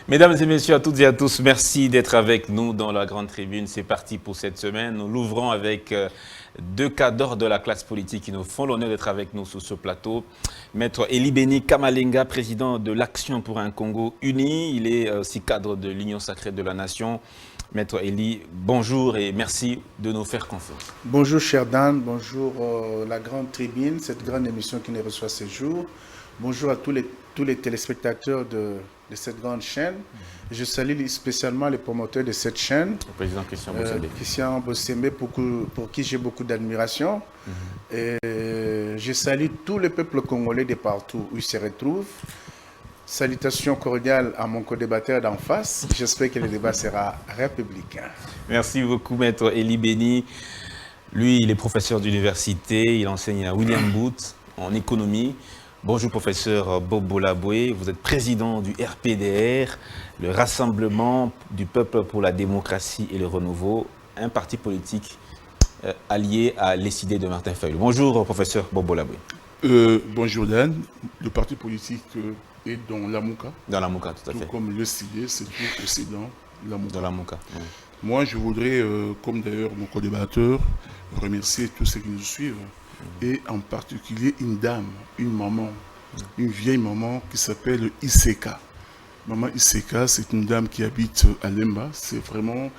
Mesdames et messieurs, à toutes et à tous, merci d'être avec nous dans la Grande Tribune. C'est parti pour cette semaine. Nous l'ouvrons avec deux cadres de la classe politique qui nous font l'honneur d'être avec nous sur ce plateau. Maître Eli-Beni Kamalenga, président de l'Action pour un Congo uni. Il est aussi cadre de l'Union sacrée de la Nation. Maître Eli, bonjour et merci de nous faire confiance. Bonjour cher Dan, bonjour la Grande Tribune, cette grande émission qui nous reçoit ces jours. Bonjour à tous les téléspectateurs de cette grande chaîne. Je salue spécialement les promoteurs de cette chaîne. Le président Christian Bossembe. Christian Bossembe, pour qui j'ai beaucoup d'admiration. Et je salue tout le peuple congolais de partout où il se retrouve. Salutations cordiales à mon co-débatteur d'en face. J'espère que le débat sera républicain. Merci beaucoup, Maître Eli-Beni. Lui, il est professeur d'université. Il enseigne à William Booth en économie. Bonjour, professeur Bobo Laboué. Vous êtes président du RPDR, le Rassemblement du peuple pour la démocratie et le renouveau, un parti politique allié à l'ESID de Martin Fayulu. Bonjour, professeur Bobo Laboué. Bonjour, Dan. Le parti politique est dans la Mouka. Dans la Mouka, tout à fait. Comme l'ESID, c'est tout aussi dans la Mouka. Dans la Mouka. Oui. Moi, je voudrais, comme d'ailleurs mon co-débatteur, remercier tous ceux qui nous suivent. Et en particulier une dame, une maman, une vieille maman qui s'appelle Iseka. Maman Iseka, c'est une dame qui habite à Lemba. C'est vraiment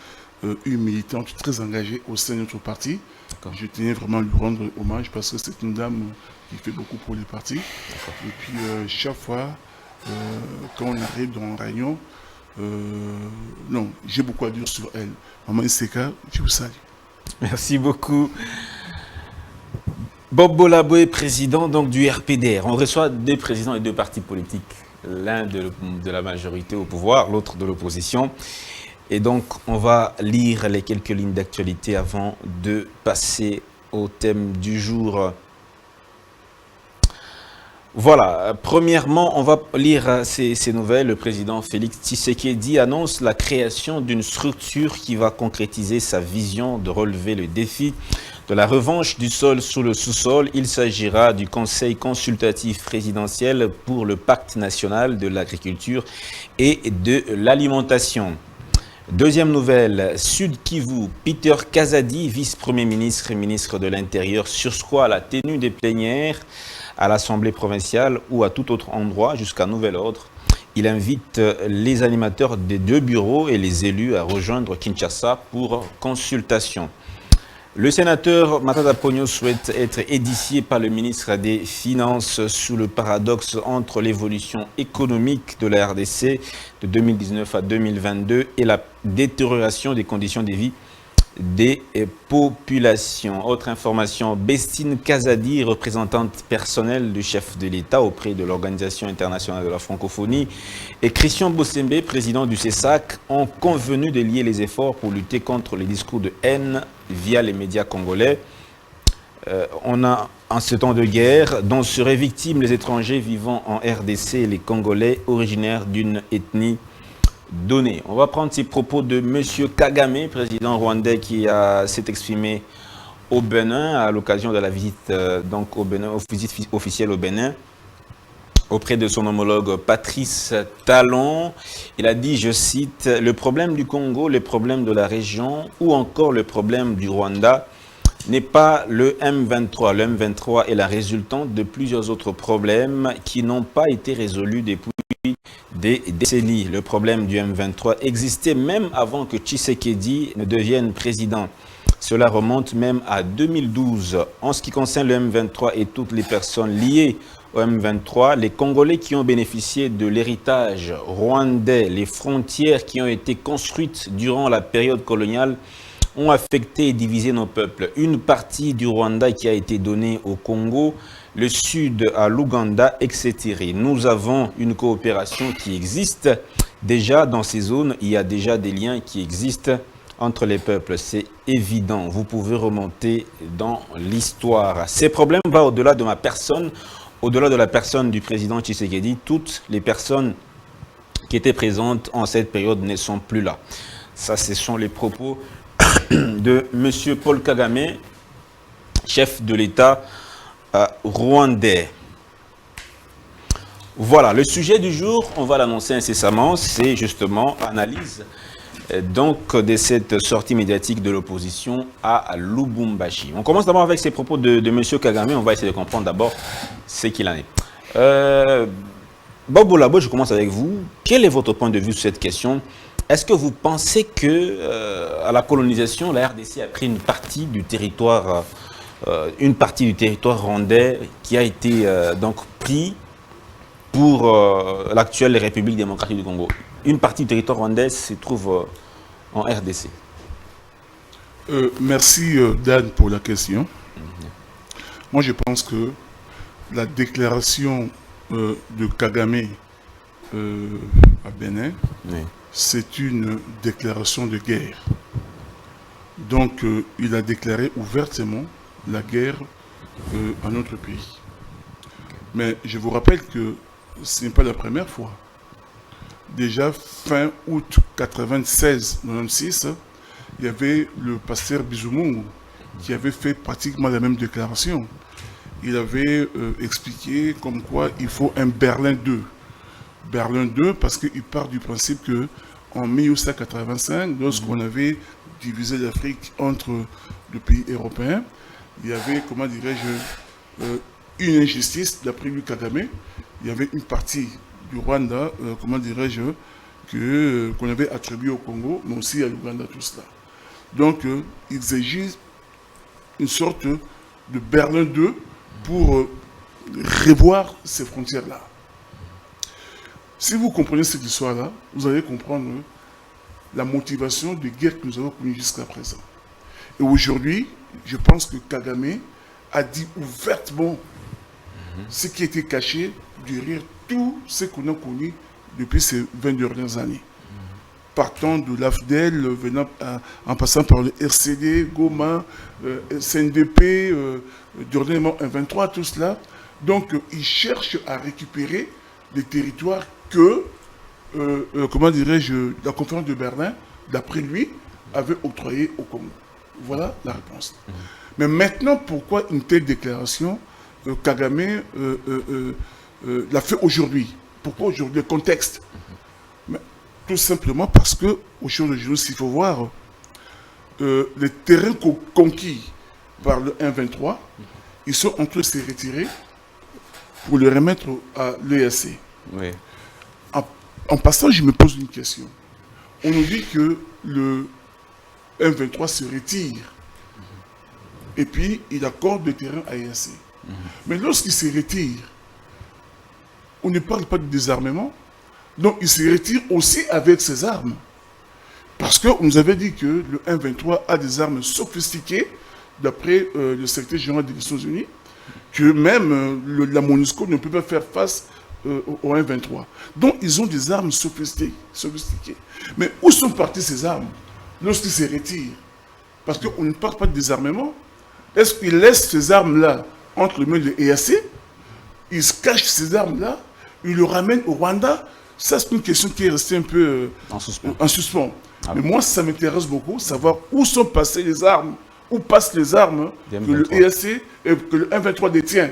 une militante très engagée au sein de notre parti. Je tenais vraiment à lui rendre hommage parce que c'est une dame qui fait beaucoup pour les partis. Et puis chaque fois, quand on arrive dans un réunion, non, j'ai beaucoup à dire sur elle. Maman Iseka, je vous salue. Merci beaucoup. Bobo Laboué, président donc, du RPDR. On reçoit deux présidents et deux partis politiques, l'un de la majorité au pouvoir, l'autre de l'opposition. Et donc, on va lire les quelques lignes d'actualité avant de passer au thème du jour. Voilà, premièrement, on va lire ces nouvelles. Le président Félix Tshisekedi annonce la création d'une structure qui va concrétiser sa vision de relever le défi de la revanche du sol sous le sous-sol. Il s'agira du Conseil consultatif présidentiel pour le pacte national de l'agriculture et de l'alimentation. Deuxième nouvelle, Sud Kivu, Peter Kazadi, vice-premier ministre et ministre de l'Intérieur, sursoit à la tenue des plénières à l'Assemblée provinciale ou à tout autre endroit jusqu'à nouvel ordre. Il invite les animateurs des deux bureaux et les élus à rejoindre Kinshasa pour consultation. Le sénateur Matata Ponyo souhaite être édifié par le ministre des Finances sous le paradoxe entre l'évolution économique de la RDC de 2019 à 2022 et la détérioration des conditions de vie des populations. Autre information, Bestine Kazadi, représentante personnelle du chef de l'État auprès de l'Organisation internationale de la francophonie, et Christian Bossembe, président du CESAC, ont convenu de lier les efforts pour lutter contre les discours de haine via les médias congolais. On a, en ce temps de guerre, dont seraient victimes les étrangers vivant en RDC et les Congolais originaires d'une ethnie donnée. On va prendre ces propos de M. Kagame, président rwandais qui s'est exprimé au Bénin à l'occasion de la visite donc au Bénin, visite officielle au Bénin, auprès de son homologue Patrice Talon. Il a dit, je cite, « Le problème du Congo, le problème de la région ou encore le problème du Rwanda n'est pas le M23. Le M23 est la résultante de plusieurs autres problèmes qui n'ont pas été résolus depuis des décennies. Le problème du M23 existait même avant que Tshisekedi ne devienne président. Cela remonte même à 2012. En ce qui concerne le M23 et toutes les personnes liées au M23, les Congolais qui ont bénéficié de l'héritage rwandais, les frontières qui ont été construites durant la période coloniale ont affecté et divisé nos peuples. Une partie du Rwanda qui a été donnée au Congo, le sud à l'Ouganda, etc. Nous avons une coopération qui existe. Déjà, dans ces zones, il y a déjà des liens qui existent entre les peuples. C'est évident. Vous pouvez remonter dans l'histoire. Ces problèmes vont au-delà de ma personne, au-delà de la personne du président Tshisekedi. Toutes les personnes qui étaient présentes en cette période ne sont plus là. Ça, ce sont les propos de M. Paul Kagame, chef de l'État rwandais. Voilà, le sujet du jour, on va l'annoncer incessamment, c'est justement analyse donc de cette sortie médiatique de l'opposition à Lubumbashi. On commence d'abord avec ces propos de M. Kagame, on va essayer de comprendre d'abord ce qu'il en est. Bob Olabo, je commence avec vous. Quel est votre point de vue sur cette question? Est-ce que vous pensez que à la colonisation, la RDC a pris une partie du territoire rwandais qui a été donc pris pour l'actuelle République démocratique du Congo? Une partie du territoire rwandais se trouve en RDC. Merci Dan pour la question. Moi je pense que la déclaration de Kagame à Bénin, oui, c'est une déclaration de guerre. Donc il a déclaré ouvertement la guerre à notre pays. Mais je vous rappelle que ce n'est pas la première fois. Déjà fin août 96-96, il y avait le pasteur Bizoumoungu qui avait fait pratiquement la même déclaration. Il avait expliqué comme quoi il faut un Berlin 2. Berlin 2 parce qu'il part du principe que en 1885, lorsqu'on avait divisé l'Afrique entre les pays européens, il y avait, comment dirais-je, une injustice, d'après lui Kagame. Il y avait une partie du Rwanda, comment dirais-je, qu'on avait attribué au Congo, mais aussi à l'Ouganda, tout cela. Donc, il s'agit une sorte de Berlin 2 pour revoir ces frontières-là. Si vous comprenez cette histoire-là, vous allez comprendre la motivation de guerre que nous avons connue jusqu'à présent. Et aujourd'hui, je pense que Kagame a dit ouvertement ce qui était caché derrière tout ce qu'on a connu depuis ces 20 dernières années. Partant de l'AFDEL, en passant par le RCD, Goma, CNDP, dernièrement 1-23, tout cela. Donc, il cherche à récupérer les territoires que, comment dirais-je, la conférence de Berlin, d'après lui, avait octroyé au Congo. Voilà la réponse. Mais maintenant, pourquoi une telle déclaration Kagame l'a fait aujourd'hui? Pourquoi aujourd'hui? Le contexte. Mais, tout simplement parce que, aujourd'hui, il faut voir les terrains conquis par le 1-23, ils sont en train de se retirer pour les remettre à l'EAC. Oui. En passant, je me pose une question. On nous dit que le 1-23 se retire et puis il accorde le terrain à l'EAC. Mais lorsqu'il se retire, on ne parle pas de désarmement. Donc il se retire aussi avec ses armes. Parce qu'on nous avait dit que le 1-23 a des armes sophistiquées, d'après le secrétaire général des Nations Unies, que même la MONUSCO ne peut pas faire face au 1-23. Donc ils ont des armes sophistiquées. Mais où sont parties ces armes lorsqu'ils se retirent? Parce qu'on ne parle pas de désarmement. Est-ce qu'ils laissent ces armes-là entre les mains de l'EAC? Ils se cachent ces armes-là, ils le ramènent au Rwanda? Ça, c'est une question qui est restée un peu en suspens. Ah, mais moi, ça m'intéresse beaucoup, savoir où sont passées les armes, où passent les armes que le EAC et que le 1-23 détient.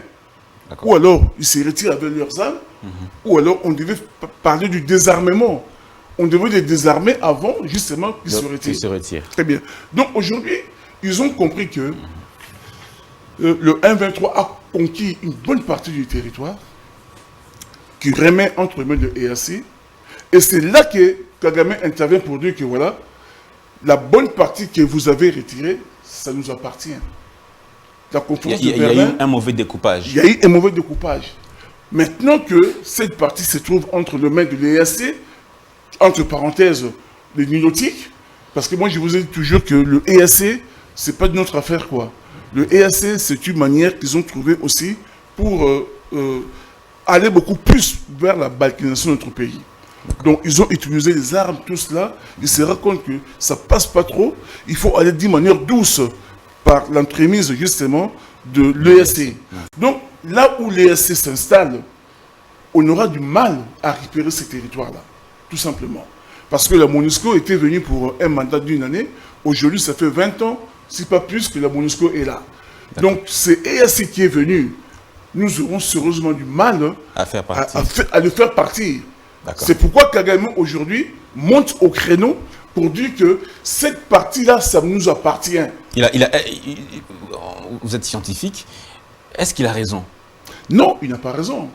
Ou alors, ils se retirent avec leurs armes, ou alors on devait parler du désarmement. On devait les désarmer avant, justement, qu'ils se retirent. Très bien. Donc aujourd'hui, ils ont compris que le 1-23 a conquis une bonne partie du territoire, qui remet entre les mains de l'EAC. Et c'est là que Kagame intervient pour dire que voilà, la bonne partie que vous avez retirée, ça nous appartient. La conférence de Berlin, il y a eu un mauvais découpage. Il y a eu un mauvais découpage. Maintenant que cette partie se trouve entre les mains de l'EAC, entre parenthèses, les nilotiques, parce que moi je vous ai dit toujours que le EAC, c'est pas de notre affaire quoi. Le EAC, c'est une manière qu'ils ont trouvée aussi pour aller beaucoup plus vers la balkanisation de notre pays. Donc ils ont utilisé les armes, tout cela. Ils se rendent compte que ça ne passe pas trop. Il faut aller d'une manière douce par l'entremise justement de l'EAC. Donc là où l'EAC s'installe, on aura du mal à récupérer ces territoires-là, tout simplement. Parce que la MONUSCO était venue pour un mandat d'une année. Aujourd'hui, ça fait 20 ans, si pas plus, que la MONUSCO est là. Donc c'est EAC qui est venu nous aurons sérieusement du mal à le faire partir. C'est pourquoi Kagame aujourd'hui monte au créneau pour dire que cette partie-là, ça nous appartient. Vous êtes scientifique, est-ce qu'il a raison? Non, il n'a pas raison.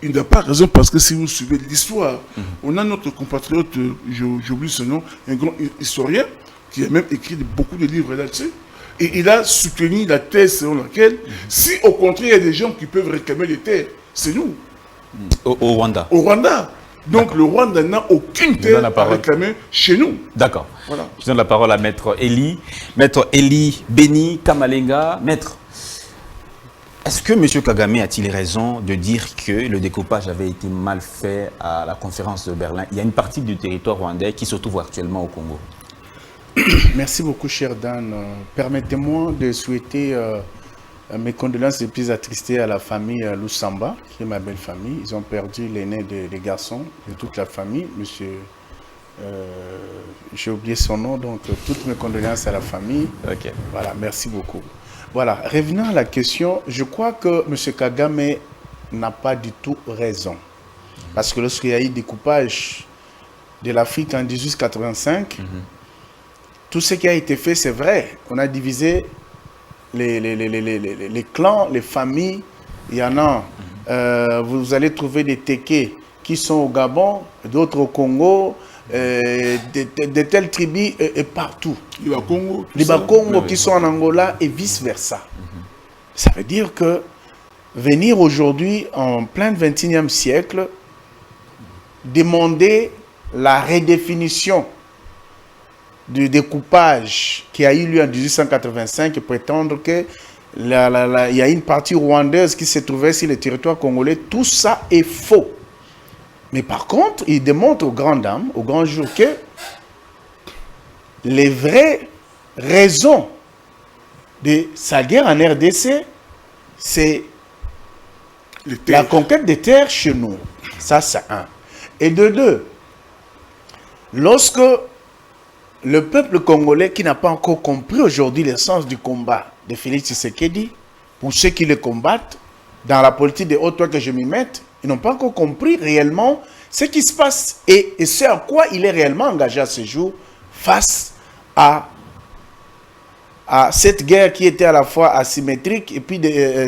Il n'a pas raison parce que si vous suivez l'histoire, on a notre compatriote, j'oublie son nom, un grand historien, qui a même écrit beaucoup de livres là-dessus. Et il a soutenu la thèse selon laquelle, si au contraire il y a des gens qui peuvent réclamer les terres, c'est nous. Au Rwanda. Au Rwanda. Donc le Rwanda n'a aucune terre à réclamer chez nous. D'accord. Voilà. Je donne la parole à Maître Eli. Maître Eli Beni Kamalenga. Maître, est-ce que M. Kagame a-t-il raison de dire que le découpage avait été mal fait à la conférence de Berlin? Il y a une partie du territoire rwandais qui se trouve actuellement au Congo. Merci beaucoup, cher Dan. Permettez-moi de souhaiter mes condoléances les plus attristées à la famille Lusamba, qui est ma belle famille. Ils ont perdu l'aîné des garçons de toute la famille, monsieur. J'ai oublié son nom, donc toutes mes condoléances à la famille. Okay. Voilà, merci beaucoup. Voilà, revenant à la question, je crois que M. Kagame n'a pas du tout raison. Parce que lorsqu'il y a eu le découpage de l'Afrique en 1885, tout ce qui a été fait, c'est vrai. On a divisé les clans, les familles. Il y en a. Vous allez trouver des Téké qui sont au Gabon, d'autres au Congo, de telles tribus et partout. Les Bakongo qui sont en Angola et vice-versa. Ça veut dire que venir aujourd'hui, en plein 21e siècle, demander la redéfinition du découpage qui a eu lieu en 1885 et prétendre qu'il y a une partie rwandaise qui se trouvait sur le territoire congolais, tout ça est faux. Mais par contre, il démontre aux grandes dames, aux grands jours, que les vraies raisons de sa guerre en RDC, c'est la conquête des terres chez nous. Ça, c'est un. Et de deux, lorsque le peuple congolais qui n'a pas encore compris aujourd'hui le sens du combat de Félix Tshisekedi, pour ceux qui le combattent, dans la politique de haut-toi que je m'y mette, ils n'ont pas encore compris réellement ce qui se passe et ce à quoi il est réellement engagé à ce jour face à cette guerre qui était à la fois asymétrique et puis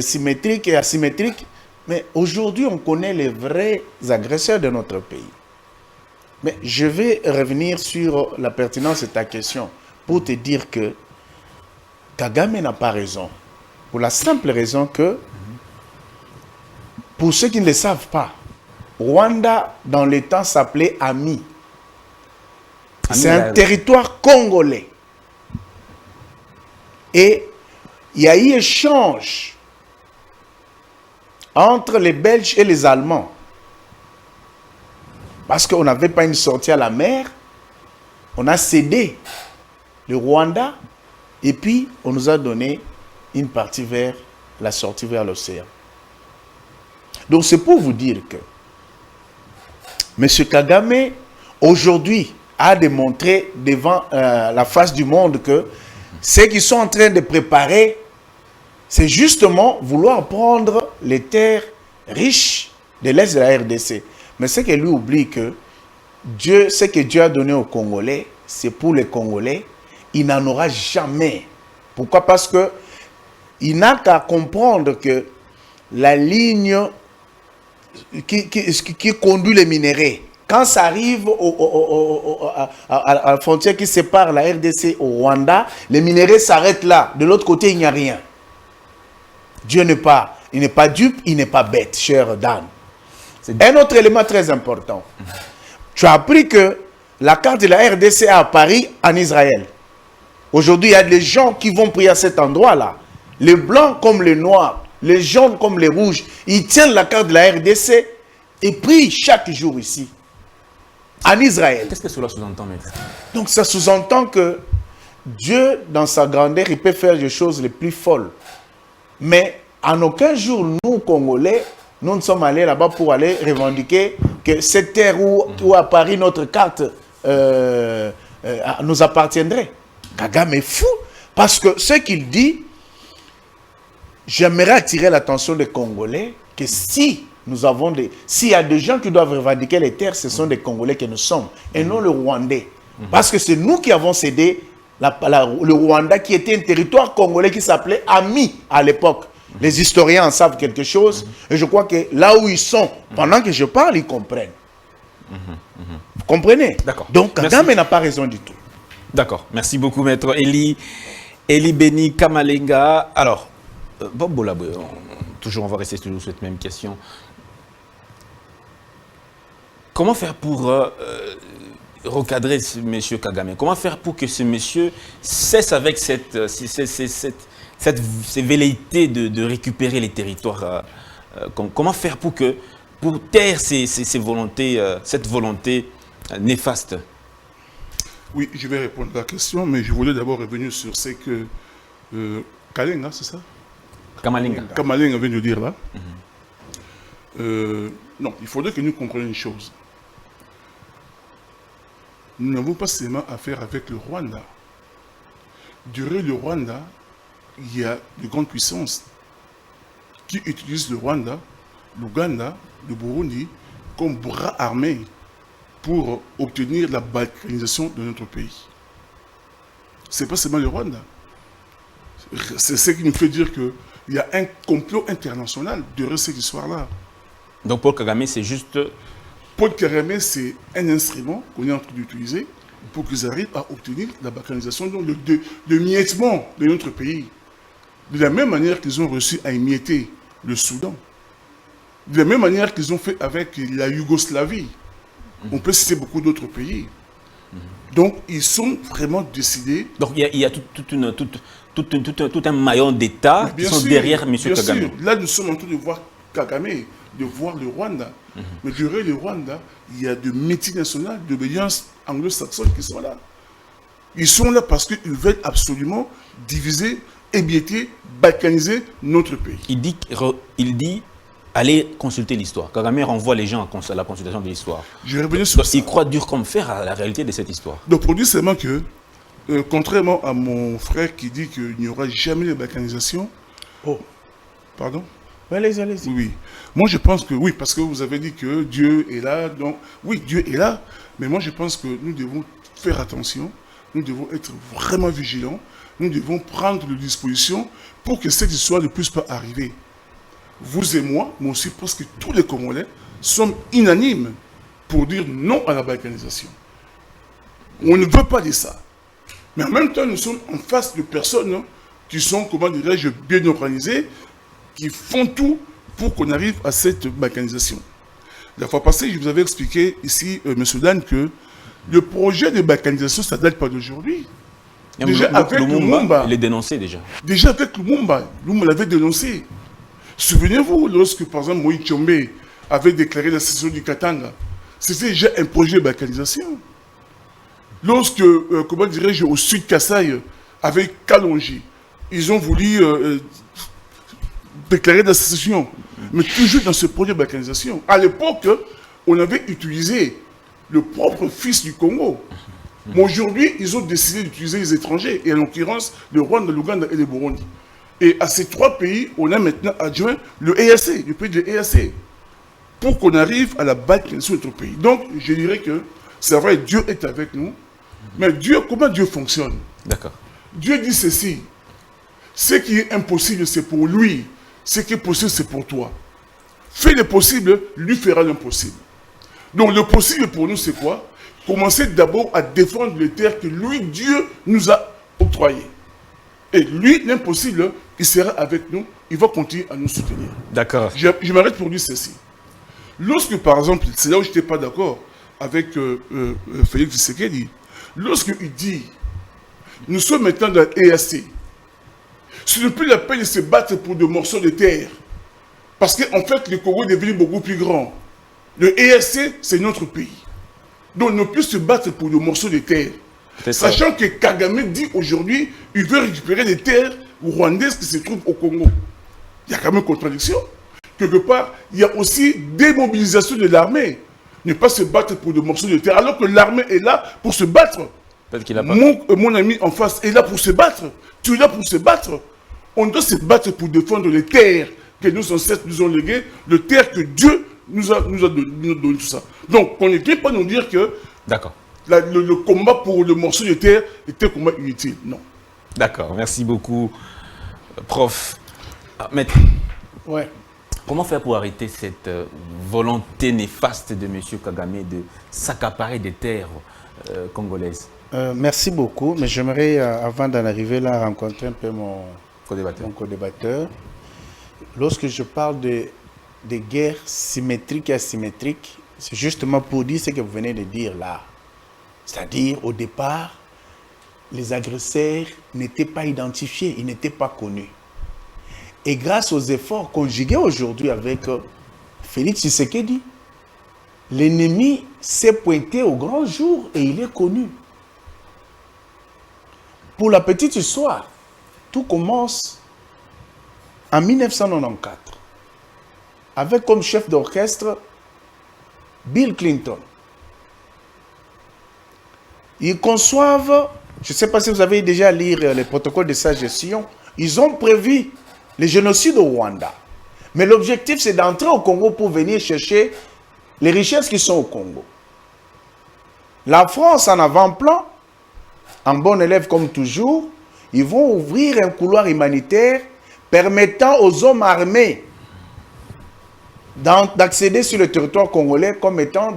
symétrique et asymétrique. Mais aujourd'hui, on connaît les vrais agresseurs de notre pays. Mais je vais revenir sur la pertinence de ta question pour te dire que Kagame n'a pas raison. Pour la simple raison que, pour ceux qui ne le savent pas, Rwanda, dans le temps, s'appelait Ami. C'est un territoire congolais. Et il y a eu échange entre les Belges et les Allemands. Parce qu'on n'avait pas une sortie à la mer, on a cédé le Rwanda et puis on nous a donné une partie vers la sortie vers l'océan. Donc c'est pour vous dire que M. Kagame, aujourd'hui, a démontré devant la face du monde que ce qu'ils sont en train de préparer, c'est justement vouloir prendre les terres riches de l'Est de la RDC. Mais c'est que lui oublie que ce que Dieu a donné aux Congolais, c'est pour les Congolais. Il n'en aura jamais. Pourquoi? Parce que il n'a qu'à comprendre que la ligne qui conduit les minéraux, quand ça arrive à la frontière qui sépare la RDC au Rwanda, les minéraux s'arrêtent là. De l'autre côté, il n'y a rien. Dieu n'est pas dupe, il n'est pas bête, cher Dan. Un autre élément très important. Tu as appris que la carte de la RDC est à Paris, en Israël. Aujourd'hui, il y a des gens qui vont prier à cet endroit-là. Les blancs comme les noirs, les jaunes comme les rouges, ils tiennent la carte de la RDC et prient chaque jour ici, en Israël. Qu'est-ce que cela sous-entend, maître? Donc ça sous-entend que Dieu, dans sa grandeur, il peut faire des choses les plus folles. Mais en aucun jour, nous, Congolais, nous sommes allés là-bas pour aller revendiquer que cette terre où à Paris, notre carte nous appartiendrait. Kagame est fou, parce que ce qu'il dit, j'aimerais attirer l'attention des Congolais que si nous avons s'il y a des gens qui doivent revendiquer les terres, ce sont des Congolais que nous sommes, et non le Rwandais. Parce que c'est nous qui avons cédé le Rwanda, qui était un territoire congolais qui s'appelait Ami à l'époque. Les historiens en savent quelque chose, et je crois que là où ils sont, pendant que je parle, ils comprennent. Vous comprenez? D'accord. Donc Kagame n'a pas raison du tout. D'accord. Merci beaucoup, maître Eli Beni Kamalenga. Alors, Bob Bolabwe, toujours, on va rester toujours sur cette même question. Comment faire pour recadrer ce monsieur Kagame? Comment faire pour que ce monsieur cesse avec ces velléités de récupérer les territoires? Comment faire pour taire ces volontés, cette volonté néfaste? Oui, je vais répondre à la question, mais je voulais d'abord revenir sur ce que Kalenga, c'est ça? Kamalenga vient de dire là. Non, il faudrait que nous comprenions une chose. Nous n'avons pas seulement affaire avec le Rwanda. Durant le Rwanda, il y a de grandes puissances qui utilisent le Rwanda, l'Ouganda, le Burundi comme bras armés pour obtenir la balkanisation de notre pays. Ce n'est pas seulement le Rwanda. C'est ce qui nous fait dire qu'il y a un complot international derrière cette histoire-là. Donc Paul Kagame, c'est juste... Paul Kagame, c'est un instrument qu'on est en train d'utiliser pour qu'ils arrivent à obtenir la balkanisation, donc le miettement de notre pays. De la même manière qu'ils ont réussi à émietter le Soudan. De la même manière qu'ils ont fait avec la Yougoslavie. On peut citer beaucoup d'autres pays. Donc, ils sont vraiment décidés. Donc, il y a tout un maillon d'État qui sont derrière M. Kagame. Sûr. Là, nous sommes en train de voir Kagame, de voir le Rwanda. Mais durant le Rwanda, il y a de multinationales d'obédience anglo-saxonne qui sont là. Ils sont là parce qu'ils veulent absolument diviser, émietter, balkaniser notre pays. Il dit allez consulter l'histoire. Kagame renvoie les gens à la consultation de l'histoire. Je vais revenir sur ça. Il croit dur comme fer à la réalité de cette histoire. Donc, pour dire seulement que, contrairement à mon frère qui dit qu'il n'y aura jamais de balkanisation. Oh. Pardon? Allez-y. Oui. Moi, je pense que oui, parce que vous avez dit que Dieu est là. Donc, oui, Dieu est là. Mais moi, je pense que nous devons faire attention. Nous devons être vraiment vigilants. Nous devons prendre des dispositions pour que cette histoire ne puisse pas arriver. Vous et moi, mais aussi parce que tous les Congolais sommes unanimes pour dire non à la balkanisation. On ne veut pas de ça. Mais en même temps, nous sommes en face de personnes qui sont, comment dirais-je, bien organisées, qui font tout pour qu'on arrive à cette balkanisation. La fois passée, je vous avais expliqué ici, M. Dan, que le projet de balkanisation, ça ne date pas d'aujourd'hui. Déjà avec Lumumba, il est dénoncé déjà. Déjà avec Lumumba l'avait dénoncé. Souvenez-vous, lorsque, par exemple, Moïse Tshombe avait déclaré la sécession du Katanga, c'était déjà un projet de balkanisation. Lorsque, comment dirais-je, au sud Kasaï, avec Kalonji, ils ont voulu déclarer la sécession, mais toujours dans ce projet de balkanisation. À l'époque, on avait utilisé le propre fils du Congo. Mais aujourd'hui, ils ont décidé d'utiliser les étrangers, et en l'occurrence, le Rwanda, l'Ouganda et le Burundi. Et à ces trois pays, on a maintenant adjoint le EAC, le pays de l'EAC, pour qu'on arrive à la balkanisation de notre pays. Donc, je dirais que c'est vrai, Dieu est avec nous, mais Dieu, comment Dieu fonctionne? D'accord. Dieu dit ceci, ce qui est impossible, c'est pour lui, ce qui est possible, c'est pour toi. Fais le possible, lui fera l'impossible. Donc, le possible pour nous, c'est quoi? Commencer d'abord à défendre les terres que lui, Dieu, nous a octroyées. Et lui, l'impossible, il sera avec nous, il va continuer à nous soutenir. D'accord. Je m'arrête pour dire ceci. Lorsque, par exemple, c'est là où je n'étais pas d'accord avec Félix Tshisekedi, lorsqu'il dit, nous sommes maintenant dans l'EAC, ce n'est plus la peine de se battre pour des morceaux de terre, parce qu'en fait, le Congo est devenu beaucoup plus grand. Le EAC, c'est notre pays. Donc, on ne peut plus se battre pour des morceaux de terre. Sachant que Kagame dit aujourd'hui, il veut récupérer des terres rwandaises qui se trouvent au Congo. Il y a quand même une contradiction. Quelque part, il y a aussi démobilisation de l'armée. Ne pas se battre pour des morceaux de terre, alors que l'armée est là pour se battre. Qu'il a pas... mon ami en face est là pour se battre. Tu es là pour se battre. On doit se battre pour défendre les terres que nos ancêtres nous ont léguées, les terres que Dieu nous a donné, tout ça. Donc, on ne vient pas nous dire que le combat pour le morceau de terre était un combat inutile. Non. D'accord, merci beaucoup, prof. Maître, ouais. Comment faire pour arrêter cette volonté néfaste de M. Kagame de s'accaparer des terres congolaises? Merci beaucoup, mais j'aimerais, avant d'en arriver là, rencontrer un peu mon co-débatteur. Lorsque je parle de guerres symétriques et asymétriques, c'est justement pour dire ce que vous venez de dire là. C'est-à-dire, au départ, les agresseurs n'étaient pas identifiés, ils n'étaient pas connus. Et grâce aux efforts conjugués aujourd'hui avec Félix Tshisekedi, l'ennemi s'est pointé au grand jour et il est connu. Pour la petite histoire, tout commence en 1994, avec comme chef d'orchestre Bill Clinton. Ils conçoivent, je ne sais pas si vous avez déjà lu les protocoles de sa gestion, ils ont prévu le génocide au Rwanda. Mais l'objectif, c'est d'entrer au Congo pour venir chercher les richesses qui sont au Congo. La France, en avant-plan, en bon élève comme toujours, ils vont ouvrir un couloir humanitaire permettant aux hommes armés d'accéder sur le territoire congolais comme étant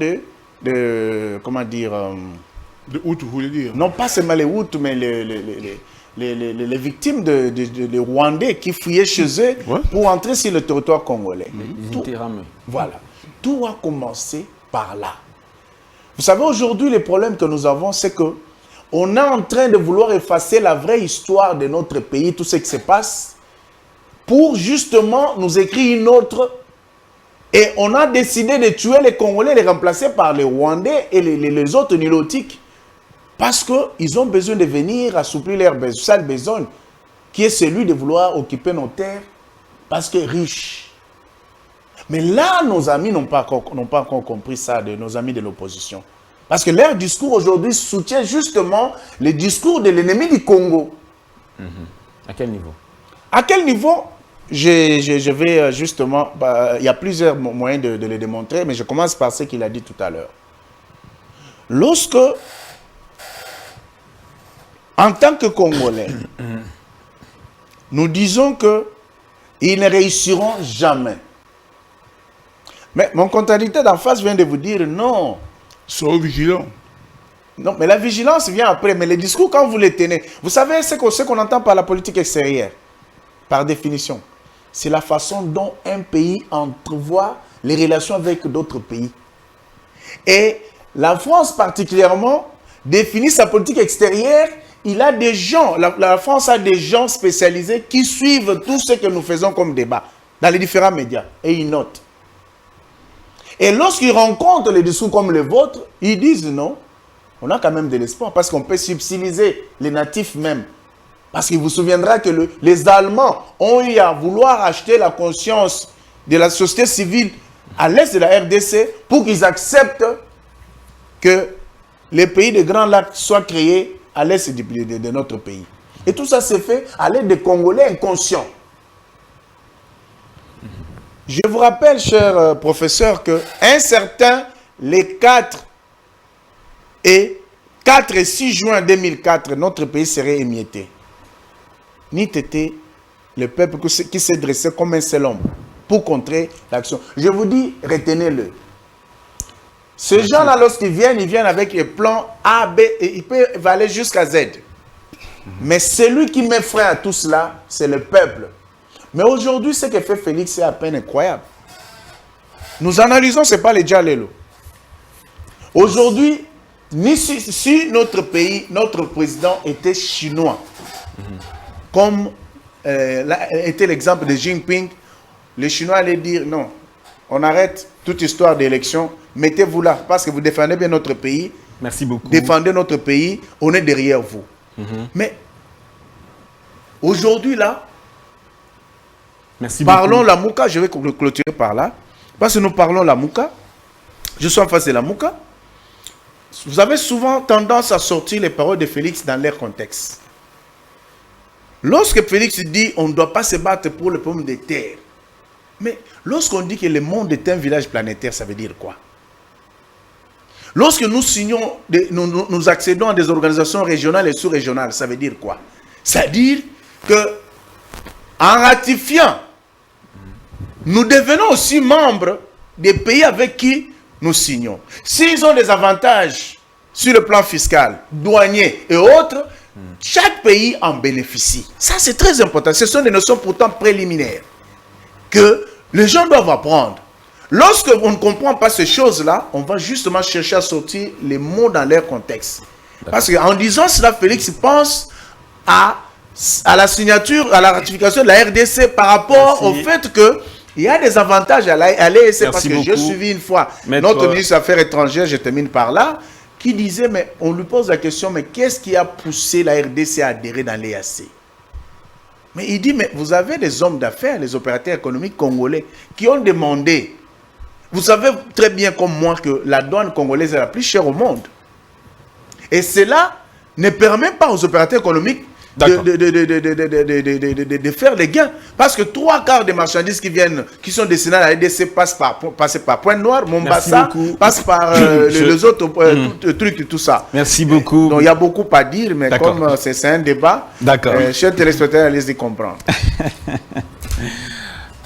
comment dire... de Hutu, vous voulez dire? Non, pas seulement les Hutus, mais les victimes de Rwandais qui fuyaient chez eux pour entrer sur le territoire congolais. Voilà. Tout a commencé par là. Vous savez, aujourd'hui, le problème que nous avons, c'est que on est en train de vouloir effacer la vraie histoire de notre pays, tout ce qui se passe, pour justement nous écrire une autre. Et on a décidé de tuer les Congolais, les remplacer par les Rwandais et les autres nilotiques. Parce qu'ils ont besoin de venir assouplir leur seule besoin, qui est celui de vouloir occuper nos terres, parce que riches. Mais là, nos amis n'ont pas encore compris ça, nos amis de l'opposition. Parce que leur discours aujourd'hui soutient justement le discours de l'ennemi du Congo. À quel niveau? À quel niveau? Je vais justement... il y a plusieurs moyens de le démontrer, mais je commence par ce qu'il a dit tout à l'heure. Lorsque, en tant que Congolais, nous disons qu'ils ne réussiront jamais. Mais mon contradicteur d'en face vient de vous dire non. Soyez vigilants. Non, mais la vigilance vient après. Mais les discours, quand vous les tenez, vous savez ce qu'on entend par la politique extérieure, par définition. C'est la façon dont un pays entrevoit les relations avec d'autres pays. Et la France particulièrement définit sa politique extérieure. Il a des gens, la France a des gens spécialisés qui suivent tout ce que nous faisons comme débat dans les différents médias. Et ils notent. Et lorsqu'ils rencontrent les discours comme le vôtre, ils disent non, on a quand même de l'espoir parce qu'on peut subtiliser les natifs même. Parce qu'il vous souviendra que les Allemands ont eu à vouloir acheter la conscience de la société civile à l'est de la RDC pour qu'ils acceptent que les pays de Grands Lacs soient créés à l'est de notre pays. Et tout ça s'est fait à l'aide des Congolais inconscients. Je vous rappelle, cher professeur, que un certain, les 4 et 6 juin 2004, notre pays serait émietté. N'était le peuple qui s'est dressé comme un seul homme pour contrer l'action. Je vous dis, retenez-le. Ces gens-là, lorsqu'ils viennent, ils viennent avec les plans A, B, et ils peuvent aller jusqu'à Z. Mais celui qui met frein à tout cela, c'est le peuple. Mais aujourd'hui, ce que fait Félix, c'est à peine incroyable. Nous analysons, ce n'est pas les Djalelo. Aujourd'hui, si notre pays, notre président était chinois, comme était l'exemple de Jinping, les Chinois allaient dire non, on arrête toute histoire d'élection, mettez-vous là, parce que vous défendez bien notre pays. Merci beaucoup. Défendez notre pays, on est derrière vous. Mais aujourd'hui, là, parlons la Mouka, je vais clôturer par là. Parce que nous parlons la Mouka, je suis en face de la Mouka. Vous avez souvent tendance à sortir les paroles de Félix dans leur contexte. Lorsque Félix dit on ne doit pas se battre pour le problème des terres, mais lorsqu'on dit que le monde est un village planétaire, ça veut dire quoi? Lorsque nous signons, nous accédons à des organisations régionales et sous-régionales, ça veut dire quoi? Ça veut dire que en ratifiant, nous devenons aussi membres des pays avec qui nous signons. S'ils ont des avantages sur le plan fiscal, douanier et autres, chaque pays en bénéficie. Ça, c'est très important. Ce sont des notions pourtant préliminaires que les gens doivent apprendre. Lorsque on ne comprend pas ces choses-là, on va justement chercher à sortir les mots dans leur contexte. Parce qu'en disant cela, Félix pense à la signature, à la ratification de la RDC par rapport au fait que il y a des avantages à l'ESC. Parce que j'ai suivi une fois notre ministre des Affaires étrangères, je termine par là, qui disait, mais on lui pose la question, mais qu'est-ce qui a poussé la RDC à adhérer dans l'EAC? Mais il dit, mais vous avez des hommes d'affaires, les opérateurs économiques congolais, qui ont demandé. Vous savez très bien comme moi que la douane congolaise est la plus chère au monde. Et cela ne permet pas aux opérateurs économiques de faire des gains. Parce que 3/4 des marchandises qui sont destinées à la RDC passent par Pointe-Noire, Mombasa, passent par les autres trucs et tout ça. Merci beaucoup. Donc il y a beaucoup à dire, mais comme c'est un débat, chers téléspectateurs, allez-y comprendre.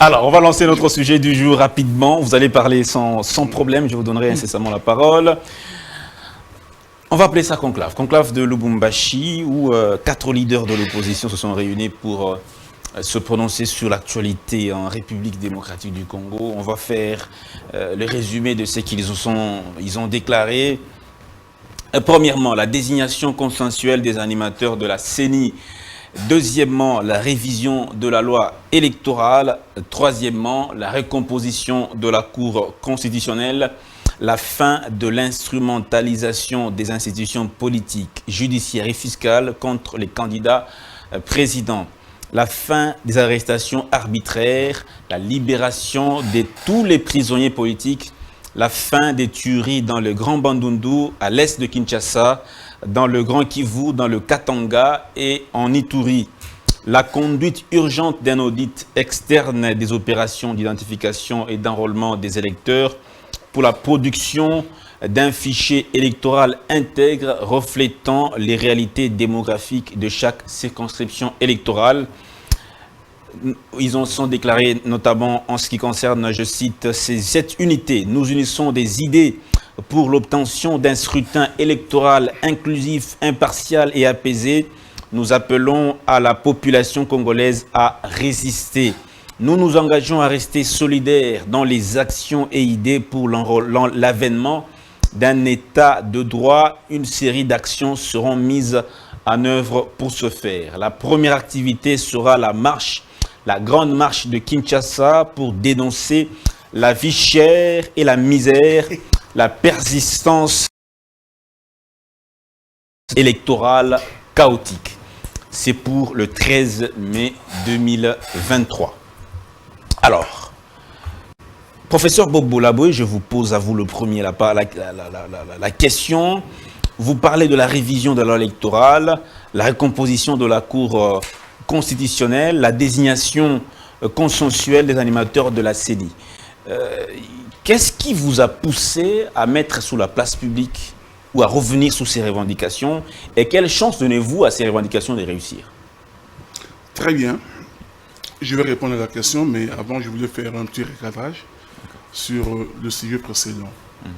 Alors, on va lancer notre sujet du jour rapidement. Vous allez parler sans problème, je vous donnerai incessamment la parole. On va appeler ça conclave. Conclave de Lubumbashi, où 4 leaders de l'opposition se sont réunis pour se prononcer sur l'actualité en République démocratique du Congo. On va faire le résumé de ce qu'ils ont déclaré. Premièrement, la désignation consensuelle des animateurs de la CENI. Deuxièmement, la révision de la loi électorale. Troisièmement, la recomposition de la Cour constitutionnelle. La fin de l'instrumentalisation des institutions politiques, judiciaires et fiscales contre les candidats présidents. La fin des arrestations arbitraires, la libération de tous les prisonniers politiques, la fin des tueries dans le Grand Bandundu, à l'est de Kinshasa, dans le Grand Kivu, dans le Katanga et en Ituri. La conduite urgente d'un audit externe des opérations d'identification et d'enrôlement des électeurs pour la production d'un fichier électoral intègre reflétant les réalités démographiques de chaque circonscription électorale. Ils en sont déclarés notamment en ce qui concerne, je cite, cette unité. Nous unissons des idées pour l'obtention d'un scrutin électoral inclusif, impartial et apaisé. Nous appelons à la population congolaise à résister. Nous nous engageons à rester solidaires dans les actions et idées pour l'avènement d'un état de droit. Une série d'actions seront mises en œuvre pour ce faire. La première activité sera la grande marche de Kinshasa pour dénoncer la vie chère et la misère, la persistance électorale chaotique. C'est pour le 13 mai 2023. Alors, professeur Bokbo-Laboué, je vous pose à vous le premier la question. Vous parlez de la révision de la loi électorale, la recomposition de la Cour constitutionnelle, la désignation consensuelle des animateurs de la CENI. Qu'est-ce qui vous a poussé à mettre sous la place publique ou à revenir sous ces revendications et quelle chance donnez-vous à ces revendications de réussir? Très bien. Je vais répondre à la question, mais avant, je voulais faire un petit recadrage sur le sujet précédent. Vous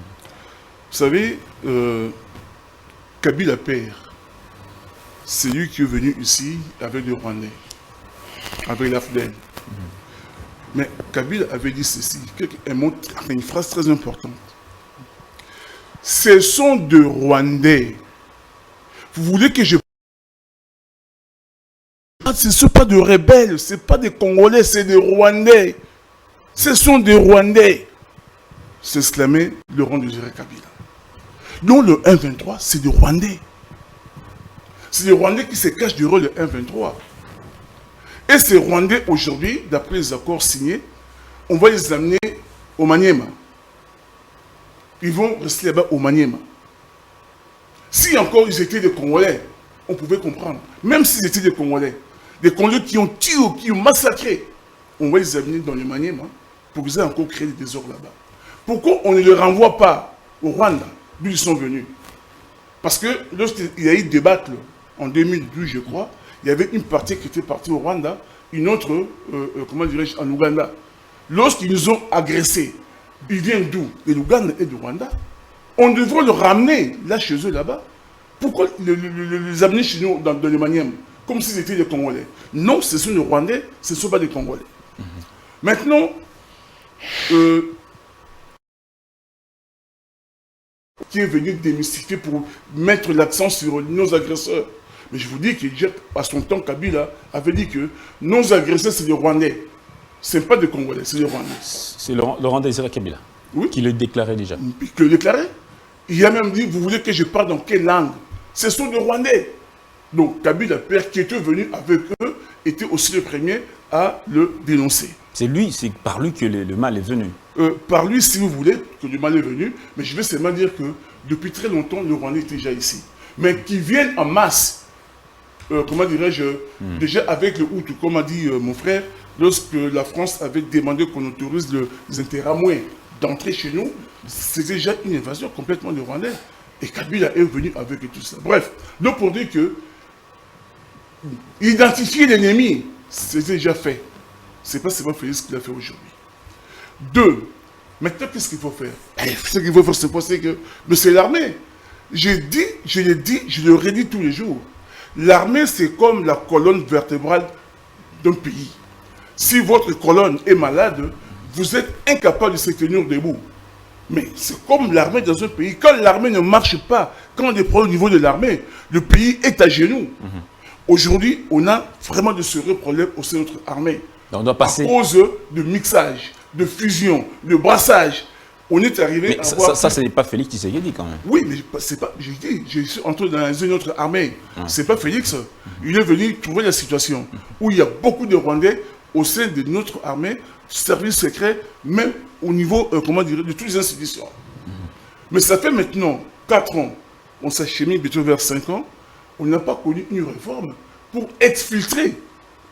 savez, Kabila père, c'est lui qui est venu ici avec les Rwandais, avec l'AFDEL. Mais Kabila avait dit ceci, une phrase très importante. Ce sont des Rwandais. Vous voulez que je... Ce ne sont pas des rebelles, ce ne sont pas des Congolais, c'est des Rwandais. Ce sont des Rwandais. S'exclamait Laurent Désiré Kabila. Donc le 1-23, c'est des Rwandais. C'est des Rwandais qui se cachent du rôle de 1-23. Et ces Rwandais, aujourd'hui, d'après les accords signés, on va les amener au Maniema. Ils vont rester là-bas au Maniema. Si encore ils étaient des Congolais, on pouvait comprendre. Même s'ils étaient des Congolais. des Congolais qui ont tué, qui ont massacré, on va les amener dans le Maniema pour qu'ils aient encore créé des désordres là-bas. Pourquoi on ne les renvoie pas au Rwanda, d'où ils sont venus? Parce que lorsqu'il y a eu débat en 2012, je crois, il y avait une partie qui était partie au Rwanda, une autre, comment dirais-je, en Ouganda. Lorsqu'ils nous ont agressés, ils viennent d'où? De l'Ouganda et du Rwanda. On devrait le ramener là chez eux, là-bas. Pourquoi les amener chez nous dans le Maniema, comme s'ils étaient des Congolais? Non, ce sont des Rwandais, ce ne sont pas des Congolais. Maintenant, qui est venu démystifier pour mettre l'accent sur nos agresseurs. Mais je vous dis qu'à son temps, Kabila avait dit que nos agresseurs, c'est les Rwandais. Ce n'est pas des Congolais, c'est les Rwandais. C'est Laurent Désiré Kabila qui le déclarait déjà. Qui le déclarait. Il a même dit, vous voulez que je parle dans quelle langue? Ce sont des Rwandais. Donc Kabila, père qui était venu avec eux, était aussi le premier à le dénoncer. C'est par lui que le mal est venu. Par lui, si vous voulez, que le mal est venu, mais je vais seulement dire que depuis très longtemps, le Rwandais était déjà ici. Mais qu'ils viennent en masse, comment dirais-je, déjà avec le Hutu, comme a dit mon frère, lorsque la France avait demandé qu'on autorise les Interamoués d'entrer chez nous, c'était déjà une invasion complètement de Rwandais. Et Kabila est venu avec tout ça. Bref, donc pour dire que identifier l'ennemi, c'est déjà fait. Ce n'est pas seulement Félix qui l'a fait aujourd'hui. 2. Maintenant, qu'est-ce qu'il faut faire? Ce qu'il faut faire, c'est penser que... Mais c'est l'armée. Je l'ai dit, je le redis tous les jours. L'armée, c'est comme la colonne vertébrale d'un pays. Si votre colonne est malade, vous êtes incapable de se tenir debout. Mais c'est comme l'armée dans un pays. Quand l'armée ne marche pas, quand on est problèmes au niveau de l'armée, le pays est à genoux. Aujourd'hui, on a vraiment de sérieux problèmes au sein de notre armée. On doit passer... À cause de mixage, de fusion, de brassage. On est arrivé à voir... Ça, ce n'est pas Félix Tshisekedi quand même. Oui, mais c'est pas... J'ai dit, je suis entré dans une autre armée. C'est pas Félix. Il est venu trouver la situation où il y a beaucoup de Rwandais au sein de notre armée, service secret, même au niveau, comment dire, de toutes les institutions. Mais ça fait maintenant 4 ans, on s'achemine bientôt vers 5 ans, on n'a pas connu une réforme pour exfiltrer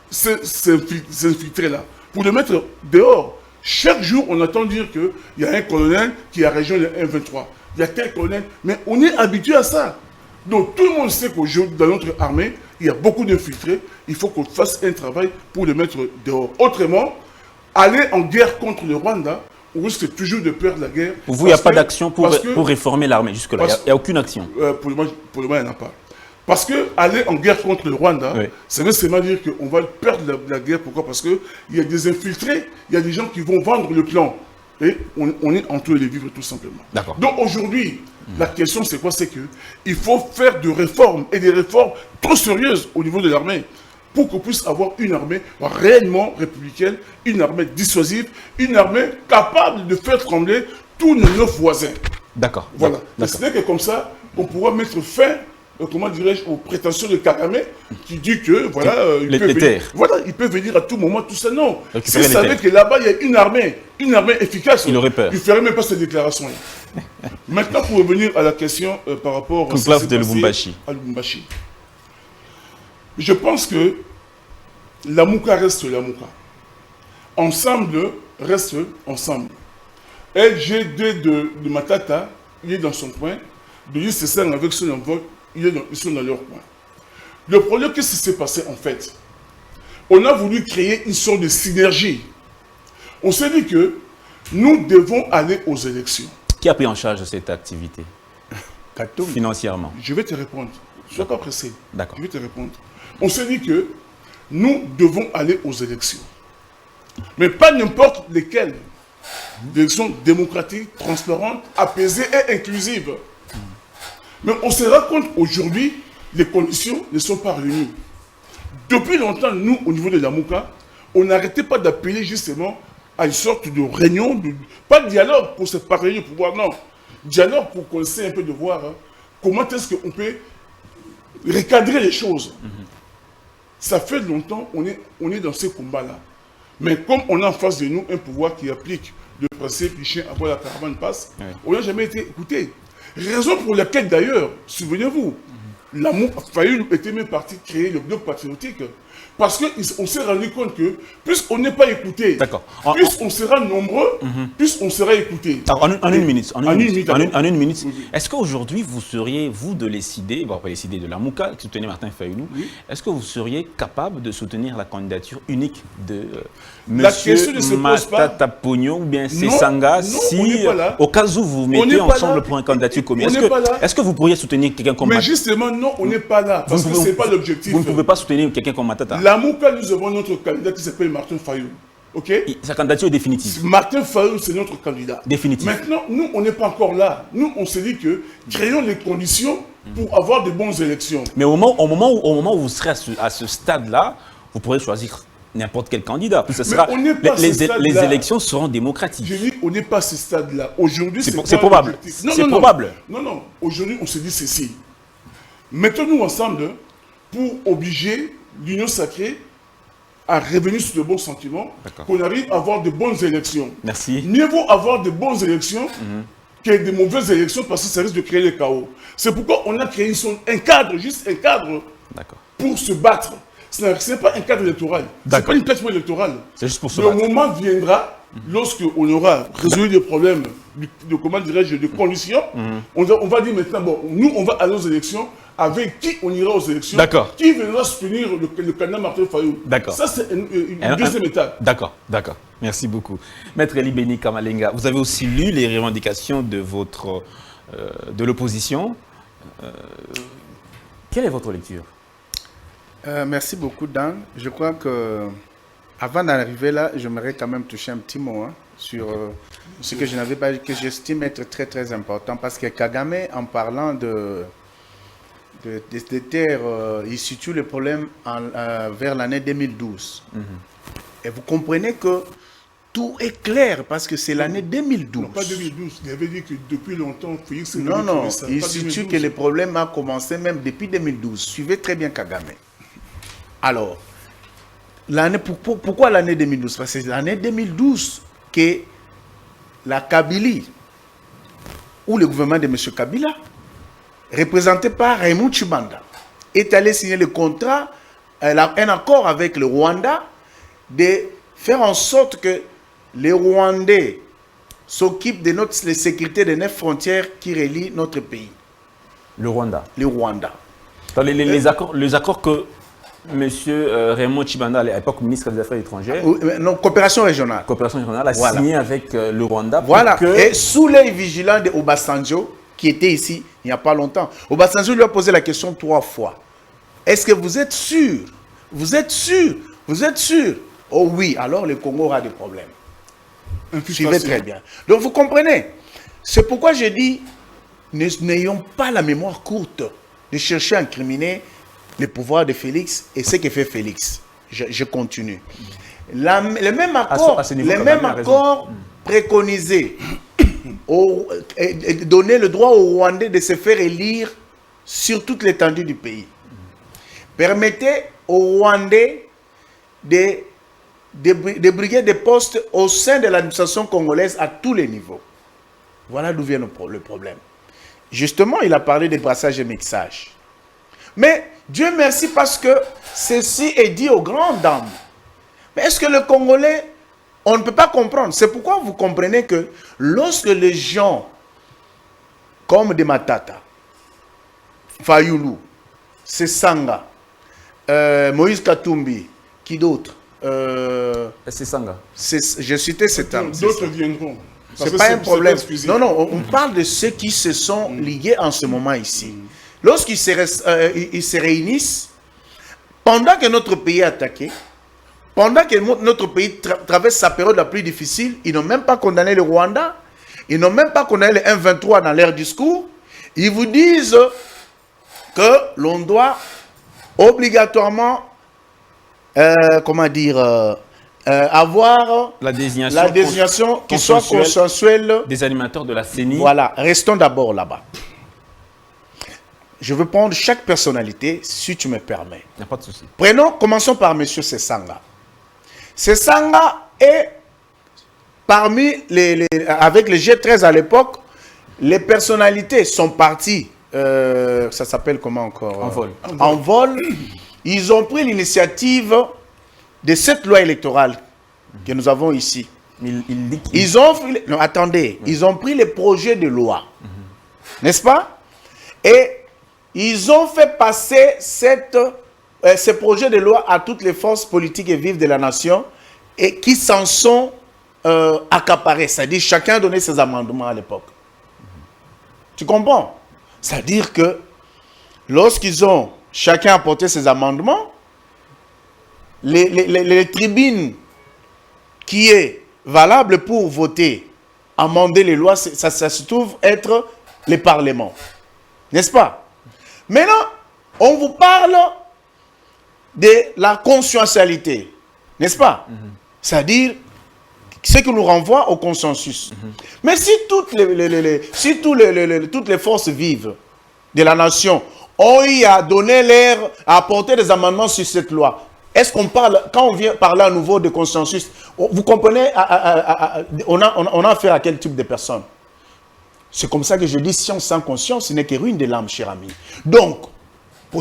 ces infiltrés-là, pour les mettre dehors. Chaque jour, on attend dire qu'il y a un colonel qui a rejoint le M23. Il y a tel colonel, mais on est habitué à ça. Donc tout le monde sait qu'aujourd'hui, dans notre armée, il y a beaucoup d'infiltrés. Il faut qu'on fasse un travail pour les mettre dehors. Autrement, aller en guerre contre le Rwanda, on risque toujours de perdre la guerre. Pour vous, il n'y a pas d'action pour réformer l'armée jusque-là. Il n'y a aucune action. Pour le moment, il n'y en a pas. Parce qu'aller en guerre contre le Rwanda, ça veut seulement dire qu'on va perdre la guerre. Pourquoi? Parce qu'il y a des infiltrés, il y a des gens qui vont vendre le plan. Et on est en train de les vivre tout simplement. Donc aujourd'hui, la question c'est quoi? C'est qu'il faut faire des réformes, et des réformes trop sérieuses au niveau de l'armée, pour qu'on puisse avoir une armée réellement républicaine, une armée dissuasive, une armée capable de faire trembler tous nos voisins. D'accord. Voilà. C'est que comme ça, on pourra mettre fin, comment dirais-je, aux prétentions de Kagame, qui dit que, voilà, il peut venir à tout moment, tout ça. Non. S'il savait que là-bas, il y a une armée efficace, il aurait peur. Il ne ferait même pas cette déclaration. Maintenant, pour revenir à la question par rapport de Lubumbashi. À Lubumbashi. Je pense que Lamuka reste Lamuka. Ensemble reste ensemble. LG2 de Matata, il est dans son coin. De l'ICCN avec son envoi, ils sont dans leur coin. Le problème, qu'est-ce qui s'est passé en fait? On a voulu créer une sorte de synergie. On s'est dit que nous devons aller aux élections. Qui a pris en charge cette activité financièrement? Je vais te répondre. Ne sois pas pressé. D'accord. Je vais te répondre. On s'est dit que nous devons aller aux élections. Mais pas n'importe lesquelles. Des élections démocratiques, transparentes, apaisées et inclusives. Mais on se rend compte aujourd'hui, les conditions ne sont pas réunies. Depuis longtemps, nous, au niveau de la Mouka, on n'arrêtait pas d'appeler justement à une sorte de réunion, pas de dialogue pour se parler du pouvoir, non. Dialogue pour qu'on essaie un peu de voir comment est-ce qu'on peut recadrer les choses. Ça fait longtemps on est dans ce combat-là. Mais comme on a en face de nous un pouvoir qui applique le principe du chien avant la caravane passe, on n'a jamais été écouté. Raison pour laquelle d'ailleurs, souvenez-vous, Fayoulou était même parti créer le bloc patriotique Parce qu'on s'est rendu compte que, puisqu'on n'est pas écouté, plus on sera nombreux, plus on sera écouté. En une minute. En une minute. Oui. Est-ce qu'aujourd'hui, vous seriez, vous, de décider, bon, pas décider de la Mouka, qui soutenait Martin Fayulu, est-ce que vous seriez capable de soutenir la candidature unique de monsieur Matata Pogno ou bien Sesanga, si, au cas où vous mettez ensemble pour une candidature commune? Est-ce que vous pourriez soutenir quelqu'un comme Matata? Mais justement, non, on n'est pas là, parce que ce n'est pas l'objectif. Vous ne pouvez pas soutenir quelqu'un comme Matata? La Mouka, nous avons notre candidat qui s'appelle Martin Fayulu. Ok? Sa candidature est définitive. Martin Fayulu, c'est notre candidat. Définitif. Maintenant, nous, on n'est pas encore là. Nous, on s'est dit que créons les conditions pour avoir de bonnes élections. Mais au moment où vous serez à ce stade-là, vous pourrez choisir n'importe quel candidat. Ce sera, les élections seront démocratiques. Je dis, on n'est pas à ce stade-là. Aujourd'hui, c'est probable. C'est probable. Non. Aujourd'hui, on se dit ceci. Mettons-nous ensemble pour obliger l'Union sacrée à revenir sur de bons sentiments, qu'on arrive à avoir de bonnes élections. Merci. Mieux vaut avoir de bonnes élections que de mauvaises élections, parce que ça risque de créer le chaos. C'est pourquoi on a créé un cadre, juste un cadre, pour se battre. Ce n'est pas un cadre électoral, ce n'est pas une plateforme électorale. C'est juste pour se battre. Le moment viendra, lorsqu'on aura résolu des problèmes de conditions, on va dire maintenant, bon, nous on va aller aux élections, avec qui on ira aux élections, qui viendra soutenir le candidat Martin Fayulu. Ça c'est une deuxième étape. D'accord. Merci beaucoup. Maître Eli Beni Kamalenga, vous avez aussi lu les revendications de l'opposition. Quelle est votre lecture? Merci beaucoup, Dan. Je crois que avant d'arriver là, j'aimerais quand même toucher un petit mot sur ce que je n'avais pas, que j'estime être très très important, parce que Kagame, en parlant de terres, il situe le problème vers l'année 2012. Et vous comprenez que tout est clair, parce que c'est l'année 2012. Non, pas 2012. Il avait dit que depuis longtemps, Félix... Non, il situe que le problème a commencé même depuis 2012. Suivez très bien Kagame. Alors, pourquoi l'année 2012? Parce que c'est l'année 2012 que la Kabylie, ou le gouvernement de M. Kabila, représenté par Raymond Tshibanda, est allé signer le contrat, un accord avec le Rwanda, de faire en sorte que les Rwandais s'occupent de la sécurité des 9 frontières qui relient notre pays. Le Rwanda. Le Rwanda. Les accords que M. Raymond Tshibanda, à l'époque ministre des Affaires étrangères, non, coopération régionale. Coopération régionale a signé avec le Rwanda. Voilà. Et sous l'œil vigilant de Obasanjo, qui était ici il n'y a pas longtemps, Obasanjo lui a posé la question 3 fois. Est-ce que vous êtes sûr? Vous êtes sûr? Vous êtes sûr? Oh oui, alors le Congo aura des problèmes. Suivez très bien. Donc vous comprenez. C'est pourquoi je dis, n'ayons pas la mémoire courte de chercher à incriminer le pouvoir de Félix et ce que fait Félix. Je continue. Le même accord préconisé donner le droit aux Rwandais de se faire élire sur toute l'étendue du pays. Permettez aux Rwandais de briguer des postes au sein de l'administration congolaise à tous les niveaux. Voilà d'où vient le problème. Justement, il a parlé de brassage et mixage. Mais Dieu merci, parce que ceci est dit aux grandes dames. Mais est-ce que le Congolais, on ne peut pas comprendre? C'est pourquoi vous comprenez que lorsque les gens comme de Matata, Fayulu, Sesanga, Moïse Katumbi, qui d'autre? Sesanga. Je citais cet homme. D'autres viendront. C'est pas un problème. Non, on parle de ceux qui se sont liés en ce moment ici. Lorsqu'ils se réunissent, pendant que notre pays est attaqué, pendant que notre pays traverse sa période la plus difficile, ils n'ont même pas condamné le Rwanda, ils n'ont même pas condamné le M23 dans leur discours. Ils vous disent que l'on doit obligatoirement, avoir la désignation qui soit consensuelle des animateurs de la CENI. Voilà, restons d'abord là-bas. Je veux prendre chaque personnalité, si tu me permets. Il n'y a pas de souci. Commençons par M. Sesanga. Sesanga est parmi avec le G13 à l'époque, les personnalités sont parties, ça s'appelle comment encore? En vol. En vol, ils ont pris l'initiative de cette loi électorale que nous avons ici. Ils ont pris, non, attendez, ils ont pris les projets de loi, n'est-ce pas? Et ils ont fait passer ces projets de loi à toutes les forces politiques et vives de la nation et qui s'en sont accaparés. C'est-à-dire chacun a donné ses amendements à l'époque. Tu comprends? C'est-à-dire que lorsqu'ils ont chacun apporté ses amendements, les tribunes qui est valable pour voter, amender les lois, ça se trouve être les parlements. N'est-ce pas? Maintenant, on vous parle de la consensualité. N'est-ce pas? C'est-à-dire ce qui nous renvoie au consensus. Mais si toutes les forces vives de la nation ont eu à donner l'air, à apporter des amendements sur cette loi, est-ce qu'on parle, quand on vient parler à nouveau de consensus, vous comprenez, on a affaire à quel type de personnes? C'est comme ça que je dis, science sans conscience, ce n'est que ruine de l'âme, cher ami. Donc,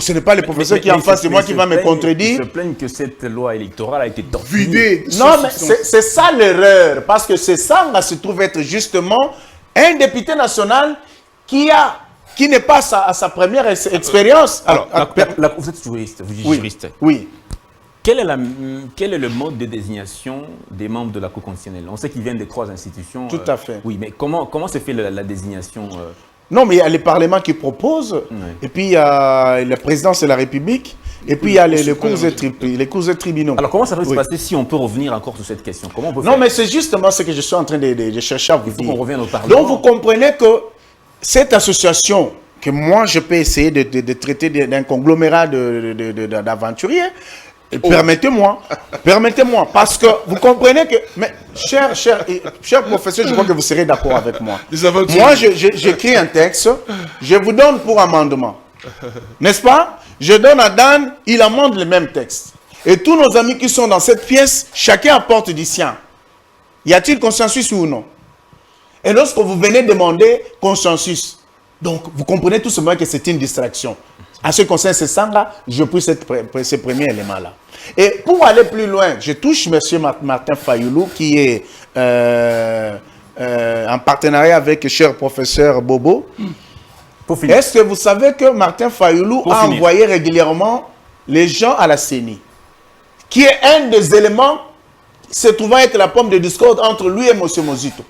ce n'est pas le professeur qui est en face de moi qui va me contredire. Ils se plaignent que cette loi électorale a été vidée. Non, mais c'est ça l'erreur. Parce que c'est ça, on se trouve être justement un député national qui n'est pas à sa première expérience. Alors, vous êtes juriste, vous dites juriste. Oui. Quel est le mode de désignation des membres de la Cour constitutionnelle? On sait qu'ils viennent des 3 institutions. Tout à fait. Oui, mais comment se fait la désignation Non, mais il y a les parlements qui proposent, et puis il y a la présidence de la République, et puis il y a les cours et tribunaux. Alors comment ça va se passer si on peut revenir encore sur cette question? Comment on peut faire? Non, mais c'est justement ce que je suis en train de chercher à vous dire. Il faut qu'on revienne au Parlement. Donc vous comprenez que cette association, que moi je peux essayer de traiter d'un conglomérat d'aventuriers, permettez-moi, parce que vous comprenez que, mais cher professeur, je crois que vous serez d'accord avec moi. Moi, j'écris un texte, je vous donne pour amendement, n'est-ce pas? Je donne à Dan, il amende le même texte. Et tous nos amis qui sont dans cette pièce, chacun apporte du sien. Y a-t-il consensus ou non? Et lorsque vous venez demander consensus, donc vous comprenez tout simplement que c'est une distraction. À ce qui concerne ce sang-là, je prie ce premier élément-là. Et pour aller plus loin, je touche M. Martin Fayoulou, qui est en partenariat avec le cher professeur Bobo. Est-ce que vous savez que Martin Fayoulou a envoyé régulièrement les gens à la CENI, qui est un des éléments se trouvant être la pomme de discorde entre lui et M. Mozito.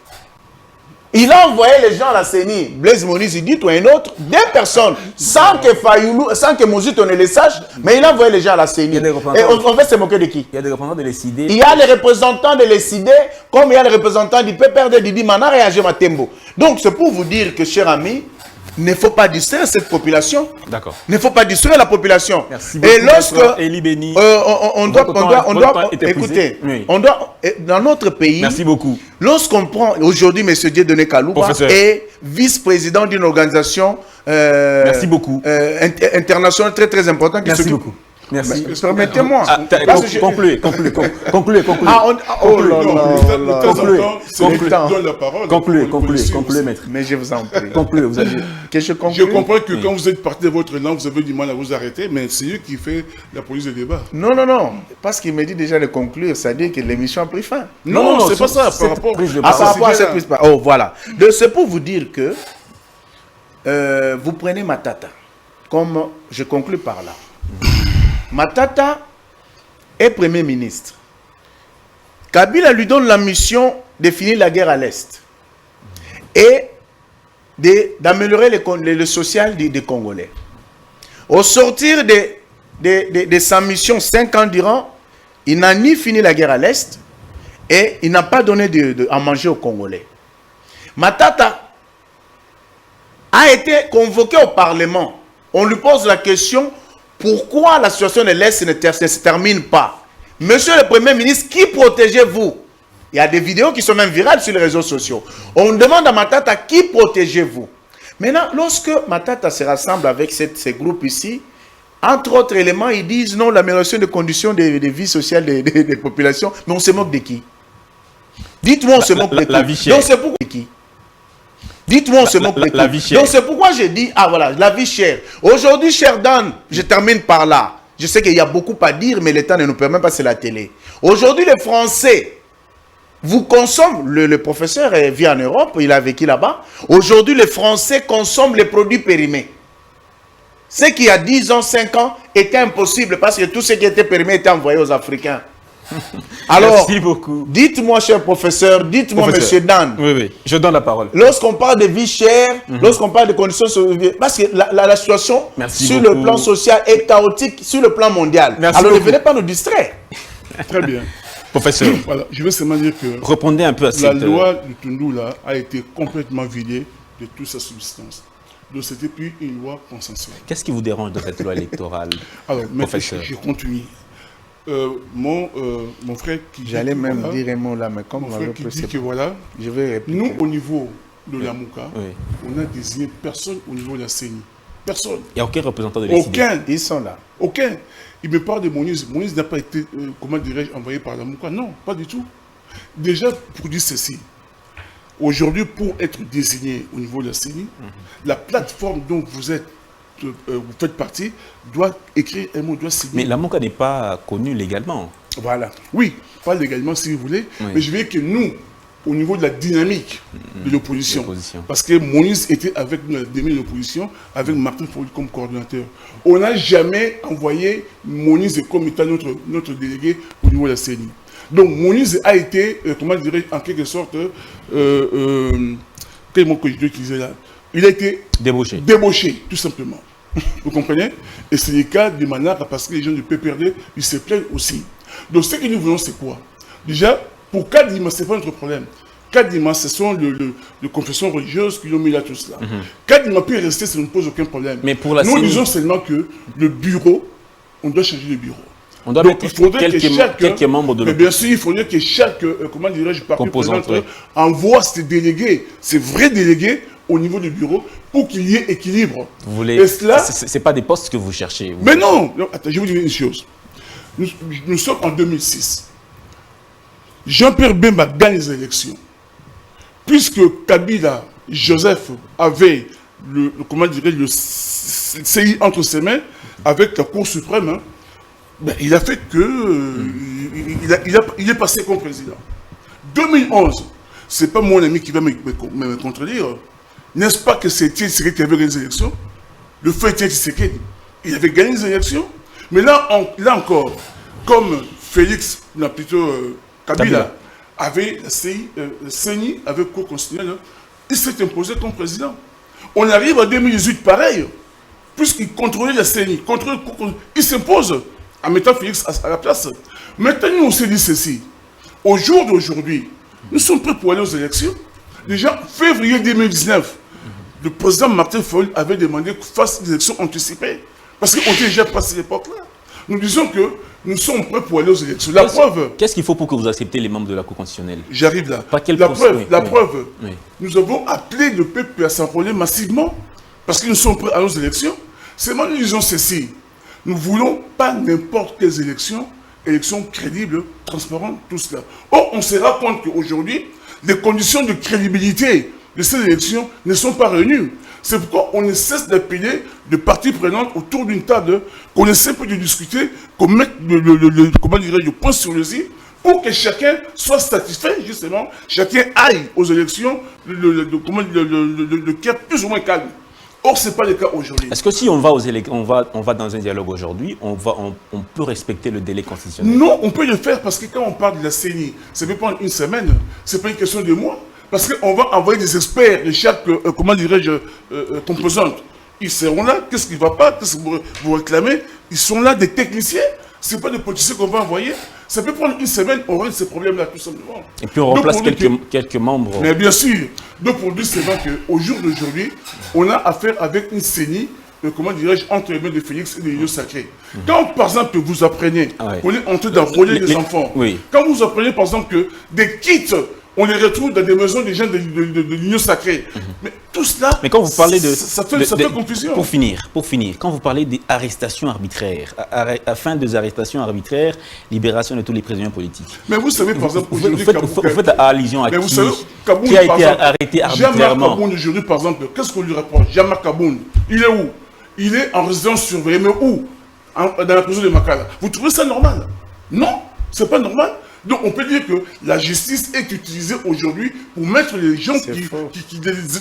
Il a envoyé les gens à la CENI, Blaise Moniz, dit ou un autre, des personnes, sans que Fayoulou, sans que Mozito ne les sache, mais il a envoyé les gens à la CENI. Et on va se moquer de qui? Il y a des représentants de l'ECID. Il y a les représentants de l'ECID, comme il y a les représentants du PPRD, Didi Manar et Agé Matembo. Donc c'est pour vous dire que, cher ami, il ne faut pas distraire cette population. D'accord. Il ne faut pas distraire la population. Merci beaucoup. Et lorsque on doit écoutez, oui. On doit, dans notre pays, merci beaucoup. Lorsqu'on prend, aujourd'hui, M. Dieudonné Kalouba est vice-président d'une organisation merci beaucoup. Internationale très très importante. Merci beaucoup. Merci. Permettez-moi. Concluez. Concluez, maître. Mais je vous en prie. Concluez, vous avez... Je comprends que quand vous êtes parti de votre langue, vous avez du mal à vous arrêter, mais c'est eux qui fait la police de débat. Non. Parce qu'il me dit déjà de conclure, c'est-à-dire que l'émission a pris fin. Non, c'est pas ça. Par rapport à cette prise de parole. Oh, voilà. C'est pour vous dire que vous prenez Matata, comme je conclue par là. Matata est Premier ministre. Kabila lui donne la mission de finir la guerre à l'Est et d'améliorer le social des Congolais. Au sortir de sa mission 5 ans durant, il n'a ni fini la guerre à l'Est et il n'a pas donné à manger aux Congolais. Matata a été convoqué au Parlement. On lui pose la question: pourquoi la situation de l'Est ne se termine pas? Monsieur le Premier ministre, qui protégez-vous? Il y a des vidéos qui sont même virales sur les réseaux sociaux. On demande à Matata: qui protégez-vous? Maintenant, lorsque Matata se rassemble avec ces groupes ici, entre autres éléments, ils disent non, l'amélioration des conditions de vie sociale des populations. Mais on se moque de qui? Dites-moi, on se moque de qui? La vie chère. Donc c'est pourquoi qui? Dites-moi, on se moque de qui? Donc c'est pourquoi j'ai dit, ah voilà, la vie chère. Aujourd'hui, cher Dan, je termine par là. Je sais qu'il y a beaucoup à dire, mais le temps ne nous permet pas, c'est la télé. Aujourd'hui, les Français vous consomment, le professeur vit en Europe, il a vécu là-bas. Aujourd'hui, les Français consomment les produits périmés. Ce qui, il y a 10 ans, 5 ans, était impossible parce que tout ce qui était périmé était envoyé aux Africains. Alors, merci beaucoup. Dites-moi, cher professeur, dites-moi, monsieur Dan. Oui, oui, je donne la parole. Lorsqu'on parle de vie chère, lorsqu'on parle de conditions sociales, parce que la situation sur le plan social est chaotique sur le plan mondial. Alors, ne venez pas nous distraire. Très bien. Professeur, voilà, je veux seulement dire que répondez un peu à cette... La loi du Tundu là, a été complètement vidée de toute sa substance. Donc, c'était plus une loi consensuelle. Qu'est-ce qui vous dérange dans cette loi électorale? Alors, professeur, je continue. Mon frère qui j'allais même voilà, dire un mot là, mais comme mon frère qui dit que voilà, je vais répliquer. Nous au niveau de la Mouka, on a désigné personne au niveau de la CENI. Personne. Il n'y a aucun représentant de l'ECD. Aucun. Ils sont là. Aucun. Il me parle de Moïse. Moïse n'a pas été, comment dirais-je, envoyé par la Mouka. Non, pas du tout. Déjà, pour dire ceci, aujourd'hui, pour être désigné au niveau de la CENI, la plateforme dont vous êtes, vous faites partie, doit écrire un mot, doit signer. Mais la Mouka n'est pas connue légalement. Voilà. Oui, pas légalement si vous voulez, mais je veux dire que nous, au niveau de la dynamique de l'opposition, parce que Moïse était avec nous à la dynamique de l'opposition, avec Martin Fayulu comme coordinateur. On n'a jamais envoyé Moïse comme étant notre délégué au niveau de la CENI. Donc Moïse a été, comment dirais en quelque sorte, quel mot que je dois utiliser là? Il a été débauché, tout simplement. Vous comprenez? Et c'est le cas du Manara parce que les gens du PPRD, ils se plaignent aussi. Donc ce que nous voulons, c'est quoi? Déjà, pour Kadima, ce n'est pas notre problème. Kadima, ce sont les confessions religieuses qui ont mis là tout cela. Kadima peut rester, ça ne pose aucun problème. Mais pour la nous disons seulement que le bureau, on doit changer de bureau. On doit mettre quelques membres de l'opposition. Bien sûr, il faudrait que chaque, comment dirais-je, parti prenant envoie ses délégués, ses vrais délégués, au niveau du bureau, pour qu'il y ait équilibre. Vous voulez... Ce n'est pas des postes que vous cherchez. Mais non, attends, je vais vous dire une chose. Nous sommes en 2006. Jean-Pierre Bemba gagne les élections. Puisque Kabila, Joseph, avait le CI entre ses mains, avec la Cour suprême, hein, ben, il a fait que... il est passé comme président. 2011, ce n'est pas mon ami qui va me contredire. N'est-ce pas que c'est Tshisekedi qui avait gagné les élections? Le fait était Tshisekedi. Il avait gagné les élections. Mais là encore, comme Félix, plutôt Kabila, avait la CENI, avec Cour constitutionnelle, il s'est imposé comme président. On arrive en 2018 pareil, puisqu'il contrôlait la CENI, il s'impose en mettant Félix à la place. Maintenant, on s'est dit ceci. Au jour d'aujourd'hui, nous sommes prêts pour aller aux élections. Déjà, février 2019, le président Martin Fayulu avait demandé qu'on fasse des élections anticipées. Parce qu'on était déjà passé l'époque-là. Nous disons que nous sommes prêts pour aller aux élections. La preuve... Qu'est-ce qu'il faut pour que vous acceptez les membres de la Cour constitutionnelle? J'arrive là. La preuve, nous avons appelé le peuple à s'enrôler massivement parce que nous sommes prêts à nos élections. Seulement, nous disons ceci. Nous ne voulons pas n'importe quelles élections crédibles, transparentes, tout cela. Or, on se rend compte qu'aujourd'hui, les conditions de crédibilité de ces élections ne sont pas réunies. C'est pourquoi on ne cesse d'appeler de parties prenantes autour d'une table, qu'on essaie de discuter, qu'on mette le point sur le i, pour que chacun soit satisfait, justement, chacun aille aux élections, le cœur plus ou moins calme. Or, ce n'est pas le cas aujourd'hui. Est-ce que si on va aux élections, on va dans un dialogue aujourd'hui, on peut respecter le délai constitutionnel? Non, on peut le faire parce que quand on parle de la CENI, ça peut prendre une semaine, ce n'est pas une question de mois. Parce qu'on va envoyer des experts de chaque, comment dirais-je, composante. Ils seront là, qu'est-ce qui ne va pas, qu'est-ce que vous réclamez? Ils sont là, des techniciens. Ce n'est pas des politiciens qu'on va envoyer. Ça peut prendre une semaine, on règle ces problèmes-là, tout simplement. Et puis on remplace quelques membres. Mais bien sûr. Donc pour dire, c'est vrai qu'au jour d'aujourd'hui, on a affaire avec une CENI, comment dirais-je, entre les mains de Félix et de l'Union sacrée. Quand, par exemple, vous apprenez qu'on est en train d'enrôler les enfants, quand vous apprenez, par exemple, que des kits, on les retrouve dans des maisons des gens de l'Union sacrée. Mais tout cela, mais quand vous parlez ça fait confusion. Pour finir, quand vous parlez d'arrestations arbitraires, afin des arrestations arbitraires, libération de tous les prisonniers politiques. Mais vous savez, par exemple, aujourd'hui, vous faites allusion à qui a été arrêté arbitrairement. Jean-Marc Kaboun, aujourd'hui, par exemple, qu'est-ce qu'on lui reproche? Jean-Marc Kaboun, il est où? Il est en résidence surveillée, mais où? dans la prison de Makala. Vous trouvez ça normal? Non, c'est pas normal. Donc on peut dire que la justice est utilisée aujourd'hui pour mettre les gens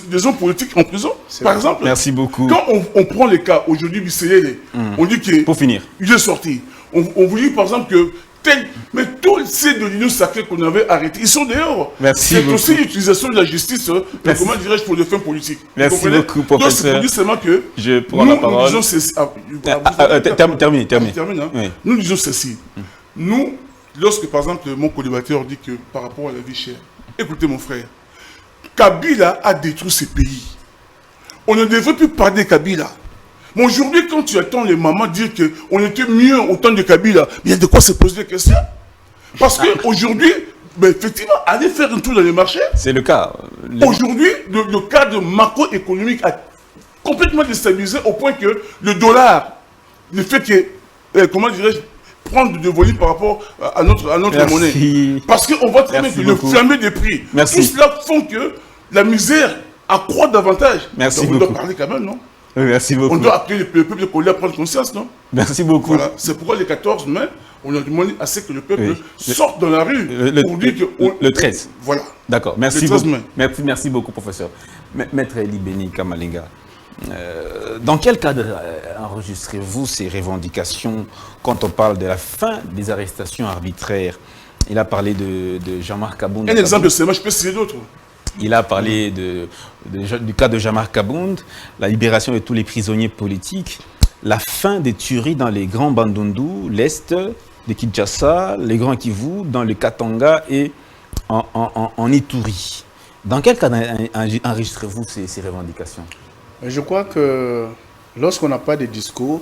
des hommes politiques en prison. Par exemple, merci beaucoup. Quand on prend les cas aujourd'hui, Bisséyele, on dit que pour finir, il est sorti. On vous dit par exemple que mais tous ces de l'Union sacrée qu'on avait arrêtés, ils sont dehors. Merci c'est beaucoup. aussi l'utilisation de la justice, comment dirais-je, pour des fins politiques. Merci beaucoup, professeur. Donc c'est pour dire seulement que je prends la parole. Nous disons ceci. Termine. Oui. Nous disons ceci. Nous, lorsque par exemple mon collimateur dit que par rapport à la vie chère, écoutez mon frère, Kabila a détruit ce pays. On ne devrait plus parler de Kabila. Mais aujourd'hui, quand tu attends les mamans dire qu'on était mieux au temps de Kabila, il y a de quoi se poser des questions. Parce qu'aujourd'hui, effectivement, aller faire un tour dans les marchés. C'est le cas. Aujourd'hui, le cadre macroéconomique a complètement déstabilisé au point que le dollar, le fait que, comment dirais-je, prendre de volume par rapport à notre monnaie. Parce qu'on voit très bien que le flambé des prix, tout cela font que la misère accroît davantage. Merci Donc, beaucoup. On doit parler quand même, non? Oui, merci beaucoup. On doit appeler le peuple congolais à prendre conscience, non? Merci beaucoup. Voilà. C'est pourquoi le 14 mai, on a demandé à ce que le peuple sorte dans la rue pour dire que... Le 13. Voilà. D'accord. Merci le 13 beaucoup. mai. Merci beaucoup, professeur. Maître Eli Beni Kamalinga, dans quel cadre enregistrez-vous ces revendications quand on parle de la fin des arrestations arbitraires? Il a parlé de Jean-Marc Kabound. Un exemple de cela, je peux citer d'autres. Il a parlé du cas de Jean-Marc Kabound, la libération de tous les prisonniers politiques, la fin des tueries dans les grands Bandundu, l'Est de Kinshasa, les grands Kivu, dans le Katanga et en Ituri. Dans quel cadre enregistrez-vous ces revendications? Je crois que lorsqu'on n'a pas de discours,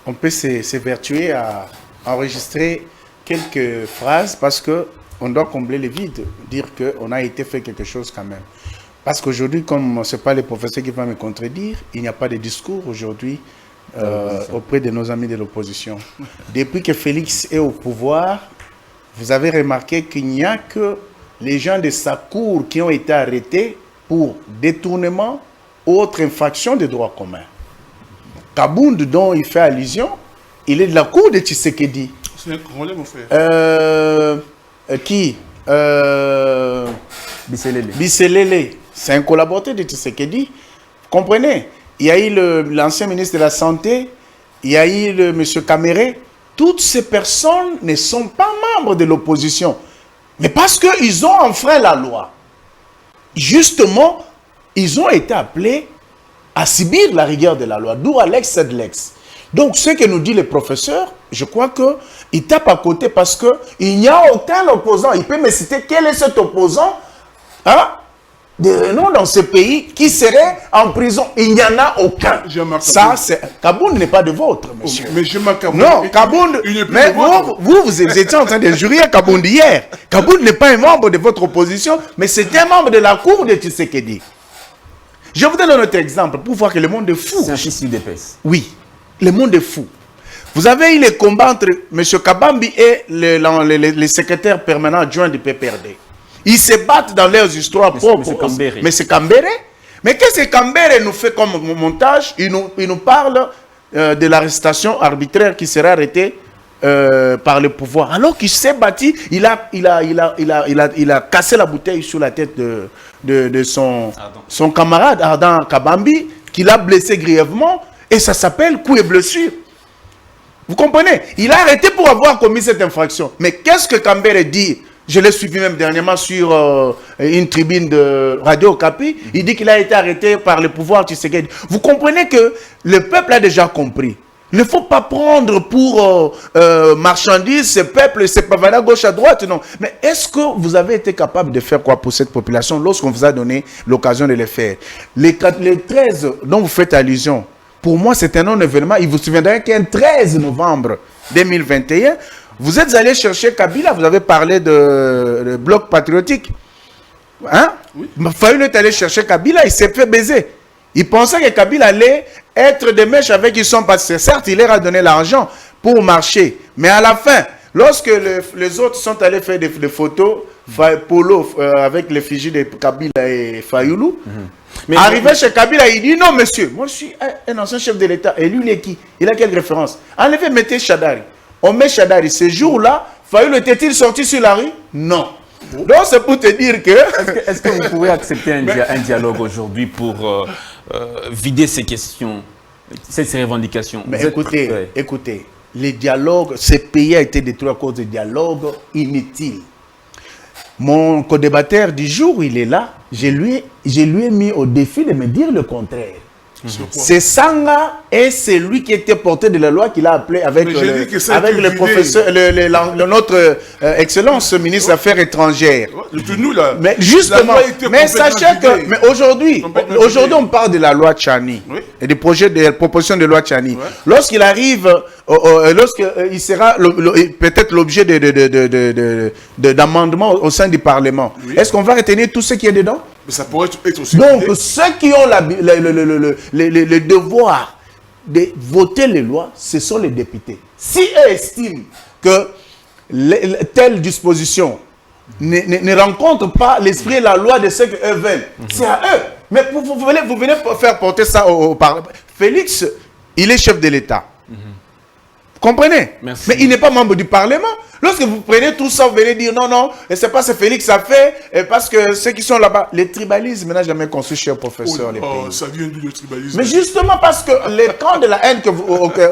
on peut s'évertuer à enregistrer quelques phrases parce qu'on doit combler les vides, dire qu'on a été fait quelque chose quand même. Parce qu'aujourd'hui, comme ce n'est pas le professeur qui va me contredire, il n'y a pas de discours aujourd'hui auprès de nos amis de l'opposition. Depuis que Félix est au pouvoir, vous avez remarqué qu'il n'y a que les gens de sa cour qui ont été arrêtés pour détournement ou autre infraction des droits communs. Kabound, dont il fait allusion, il est de la cour de Tshisekedi. C'est un Congolais, mon frère. Qui Bisselele. Bisselele. C'est un collaborateur de Tshisekedi. Vous comprenez? Il y a eu l'ancien ministre de la Santé, il y a eu le monsieur Kamere. Toutes ces personnes ne sont pas membres de l'opposition. Mais parce qu'ils ont enfreint la loi. Justement, ils ont été appelés à subir la rigueur de la loi. D'où Alex c'est de l'ex. Donc, ce que nous dit le professeur, je crois qu'il tape à côté parce qu'il n'y a aucun opposant. Il peut me citer quel est cet opposant de renom dans ce pays qui serait en prison. Il n'y en a aucun. Ça, c'est... Kabound n'est pas de vôtre, monsieur. Mais je m'en Kabound. Non, Kabound... Mais vous étiez en train de jurer à Kabound hier. Kabound n'est pas un membre de votre opposition, mais c'est un membre de la cour de Tshisekedi. Je vous donne un autre exemple pour voir que le monde est fou. C'est un fils d'épaisse. Oui, le monde est fou. Vous avez eu les combats entre M. Kabambi et le secrétaire permanent adjoint du PPRD. Ils se battent dans leurs histoires propres. Mais c'est Kambere. Mais qu'est-ce que Kambere nous fait comme montage? Il nous parle de l'arrestation arbitraire qui sera arrêtée par le pouvoir. Alors qu'il s'est battu, il a cassé la bouteille sur la tête de son camarade Ardan Kabambi, qu'il a blessé grièvement, et ça s'appelle coup et blessure. Vous comprenez? Il a arrêté pour avoir commis cette infraction. Mais qu'est-ce que Kambere dit? Je l'ai suivi même dernièrement sur une tribune de Radio Okapi. Il dit qu'il a été arrêté par le pouvoir Tshisekedi. Vous comprenez que le peuple a déjà compris. Il ne faut pas prendre pour marchandise ce peuple, c'est pas à gauche à droite, non. Mais est-ce que vous avez été capable de faire quoi pour cette population lorsqu'on vous a donné l'occasion de le faire? Les 13 dont vous faites allusion, pour moi c'est un non-événement. Il vous souviendra qu'un 13 novembre 2021, vous êtes allé chercher Kabila, vous avez parlé de bloc patriotique. Hein? Oui. Fayoulou est allé chercher Kabila, il s'est fait baiser. Il pensait que Kabila allait être de mèche avec qui sont passés. Certes, il leur a donné l'argent pour marcher. Mais à la fin, lorsque les autres sont allés faire des photos, Polo avec l'effigie de Kabila et Fayoulou, Arrivé chez Kabila, il dit non, monsieur, moi je suis un ancien chef de l'État. Et lui, il est qui? Il a quelle référence? Enlevez, mettez Chadari. On met Chadari. Ce jour-là, Fayoulou était-il sorti sur la rue? Non. Donc c'est pour te dire que... Est-ce que vous pouvez accepter un dialogue aujourd'hui pour vider ces questions, ces revendications? Mais écoutez, les dialogues, ce pays a été détruit à cause de dialogues inutiles. Mon co-débatteur du jour, il est là. Je lui ai mis au défi de me dire le contraire. C'est Sanga et c'est lui qui était porté de la loi qu'il a appelé avec le professeur, notre excellence ministre des Affaires étrangères. Nous, là, mais justement, mais sachez que mais aujourd'hui on parle de la loi Tchani et des propositions de loi Tchani. Ouais. Lorsqu'il arrive, lorsqu'il sera peut-être l'objet d'amendements au sein du Parlement, est-ce qu'on va retenir tout ce qui est dedans? Mais ça pourrait être aussi. Donc, ceux qui ont le devoir de voter les lois, ce sont les députés. Si eux estiment que telle disposition ne rencontre pas l'esprit et la loi de ce qu'eux veulent, c'est à eux. Mais vous venez faire porter ça au Parlement. Félix, il est chef de l'État. Vous comprenez? Merci. Mais il n'est pas membre du Parlement. Lorsque vous prenez tout ça, vous venez dire non, et c'est pas ce Félix a fait, et parce que ceux qui sont là-bas, le tribalisme n'a jamais construit, cher professeur, les pays. Ça vient d'où le tribalisme? Mais justement parce que les camps de la haine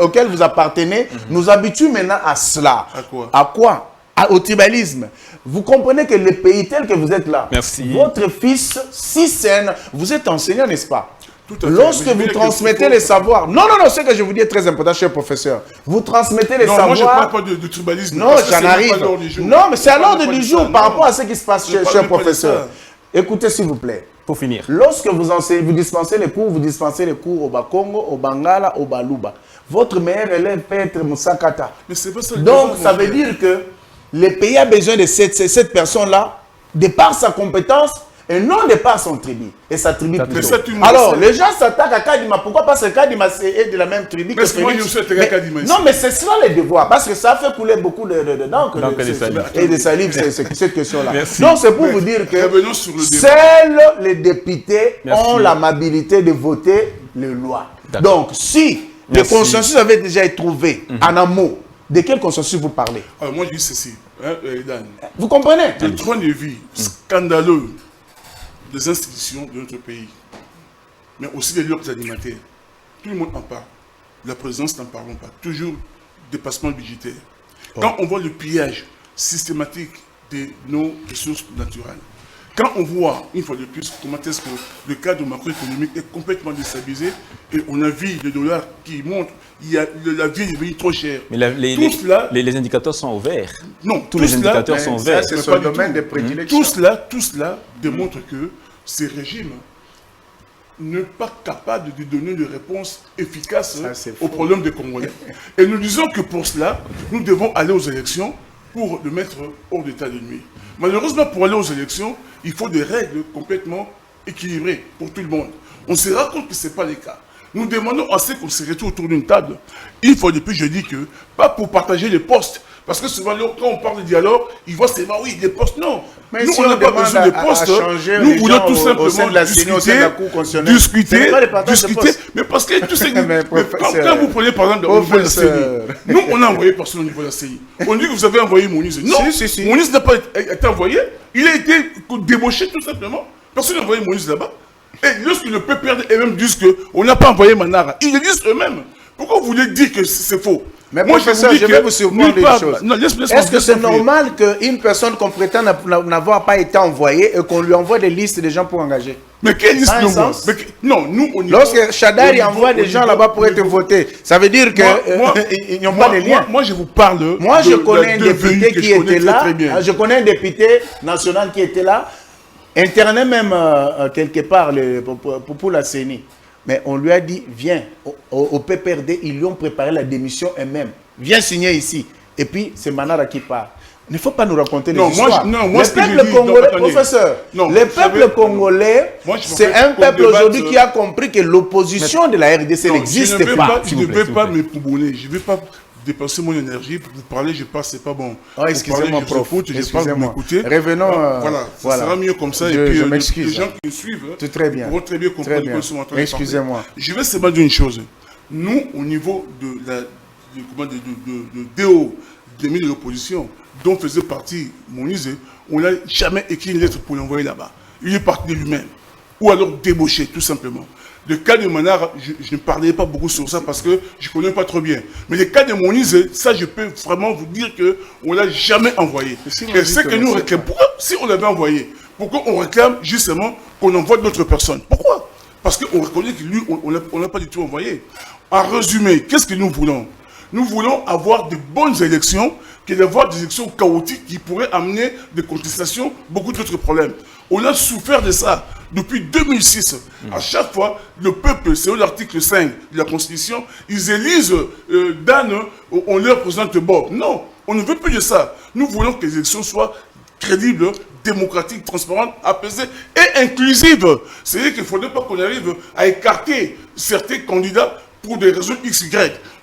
auxquels vous appartenez nous habituent maintenant à cela. À quoi? Au tribalisme. Vous comprenez que le pays tel que vous êtes là, votre fils, si c'est vous êtes enseignant, n'est-ce pas? Lorsque vous transmettez les savoirs, non, ce que je vous dis est très important, cher professeur. Vous transmettez les savoirs. Non, moi je ne parle pas de tribalisme. Non, j'en arrive. Non, mais c'est à l'ordre du jour par rapport à ce qui se passe, cher professeur. Écoutez, s'il vous plaît. Pour finir. Lorsque vous enseignez, vous dispensez les cours au Bakongo, au Bangala, au Baluba. Votre meilleur élève peut être Moussakata. Mais c'est pas ça. Donc, ça veut dire que le pays a besoin de cette personne-là, de par sa compétence, et non de par son tribu. Et sa tribu plutôt. Alors, les gens s'attaquent à Kadima. Pourquoi? Parce que Kadima est de la même tribu que Félix. Non, mais c'est cela les devoirs. Parce que ça a fait couler beaucoup d'encre et de salive, cette question-là. Donc, c'est pour vous dire que seuls les députés ont l'amabilité de voter les lois. Donc, si le consensus avait déjà été trouvé en amont, de quel consensus vous parlez? Moi, je dis ceci. Dan. Vous comprenez? Le train de vie scandaleux des institutions de notre pays, mais aussi des lobbies alimentaires. Tout le monde en parle. La présidence n'en parle pas. Toujours dépassement budgétaire. Quand on voit le pillage systématique de nos ressources naturelles, quand on voit, une fois de plus, comment est-ce que le cadre macroéconomique est complètement déstabilisé et on a vu le dollar qui monte, la vie est devenue trop chère. Mais les indicateurs sont ouverts. Non, tous les indicateurs sont ouverts. C'est le domaine de prédilection. Tout cela démontre que ces régimes ne sont pas capables de donner de réponse efficace aux problèmes des Congolais. Et nous disons que pour cela, nous devons aller aux élections pour le mettre hors d'état de nuire. Malheureusement, pour aller aux élections, il faut des règles complètement équilibrées pour tout le monde. On se rend compte que ce n'est pas le cas. Nous demandons à ce qu'on se retrouve autour d'une table. Une fois de plus, je dis que, pas pour partager les postes, parce que souvent, quand on parle de dialogue, ils voient seulement, oui, des postes, non. Mais nous, si on n'a pas besoin de postes. Nous voulons tout simplement discuter, mais parce que tout ce quand vous prenez par exemple au niveau de la CENI, nous, on a envoyé personne au niveau de la CENI. On dit que vous avez envoyé Moïse. Non, Moïse n'a pas été envoyé. Il a été débauché tout simplement. Personne n'a envoyé Moïse là-bas. Et lorsque le PPRD eux-mêmes disent qu'on n'a pas envoyé Manara, ils le disent eux-mêmes. Pourquoi vous voulez dire que c'est faux? Mais moi, je vais vous surprendre une chose. Est-ce que c'est normal qu'une personne qu'on prétend n'avoir pas été envoyée et qu'on lui envoie des listes de gens pour engager? Mais quelle liste non, nous, on y va. Lorsque Chadari envoie des gens là-bas pour être votés, ça veut dire qu'ils n'ont pas de lien. Moi, je vous parle. Moi, je connais un député qui était là. Je connais un député national qui était là, interné même quelque part pour la CENI. Mais on lui a dit, viens, au PPRD, ils lui ont préparé la démission eux-mêmes. Viens signer ici. Et puis, c'est Manara qui part. Il ne faut pas nous raconter des histoires. Le peuple congolais, professeur, le peuple congolais, c'est un peuple aujourd'hui qui a compris que l'opposition de la RDC n'existe pas. Je ne vais pas me pouboner, je ne vais pas dépenser mon énergie pour vous parler, je passe, c'est pas bon. Oh, excusez-moi, prof. Je parle, vous m'écoutez. Revenons. Voilà, ça sera mieux comme ça. Et puis, les gens qui me suivent pourront très bien comprendre que nous sommes en train de parler. Excusez-moi. Je vais seulement dire une chose. Nous, au niveau de DO, des milieux de l'opposition, dont faisait partie Moïse, on n'a jamais écrit une lettre pour l'envoyer là-bas. Il est parti de lui-même. Ou alors débauché, tout simplement. Le cas de Manara, je ne parlais pas beaucoup sur ça parce que je ne connais pas trop bien. Mais le cas de Moïse, ça, je peux vraiment vous dire qu'on ne l'a jamais envoyé. Et c'est que nous réclamons. Pourquoi, si on l'avait envoyé, pourquoi on réclame justement qu'on envoie d'autres personnes? Pourquoi? Parce qu'on reconnaît que lui, on ne l'a pas du tout envoyé. En résumé, qu'est-ce que nous voulons? Nous voulons avoir de bonnes élections, que d'avoir des élections chaotiques qui pourraient amener des contestations, beaucoup d'autres problèmes. On a souffert de ça depuis 2006. À chaque fois, le peuple, selon l'article 5 de la Constitution, ils élisent Dan, on leur présente Bob. Non, on ne veut plus de ça. Nous voulons que les élections soient crédibles, démocratiques, transparentes, apaisées et inclusives. C'est-à-dire qu'il ne faudrait pas qu'on arrive à écarter certains candidats pour des raisons XY.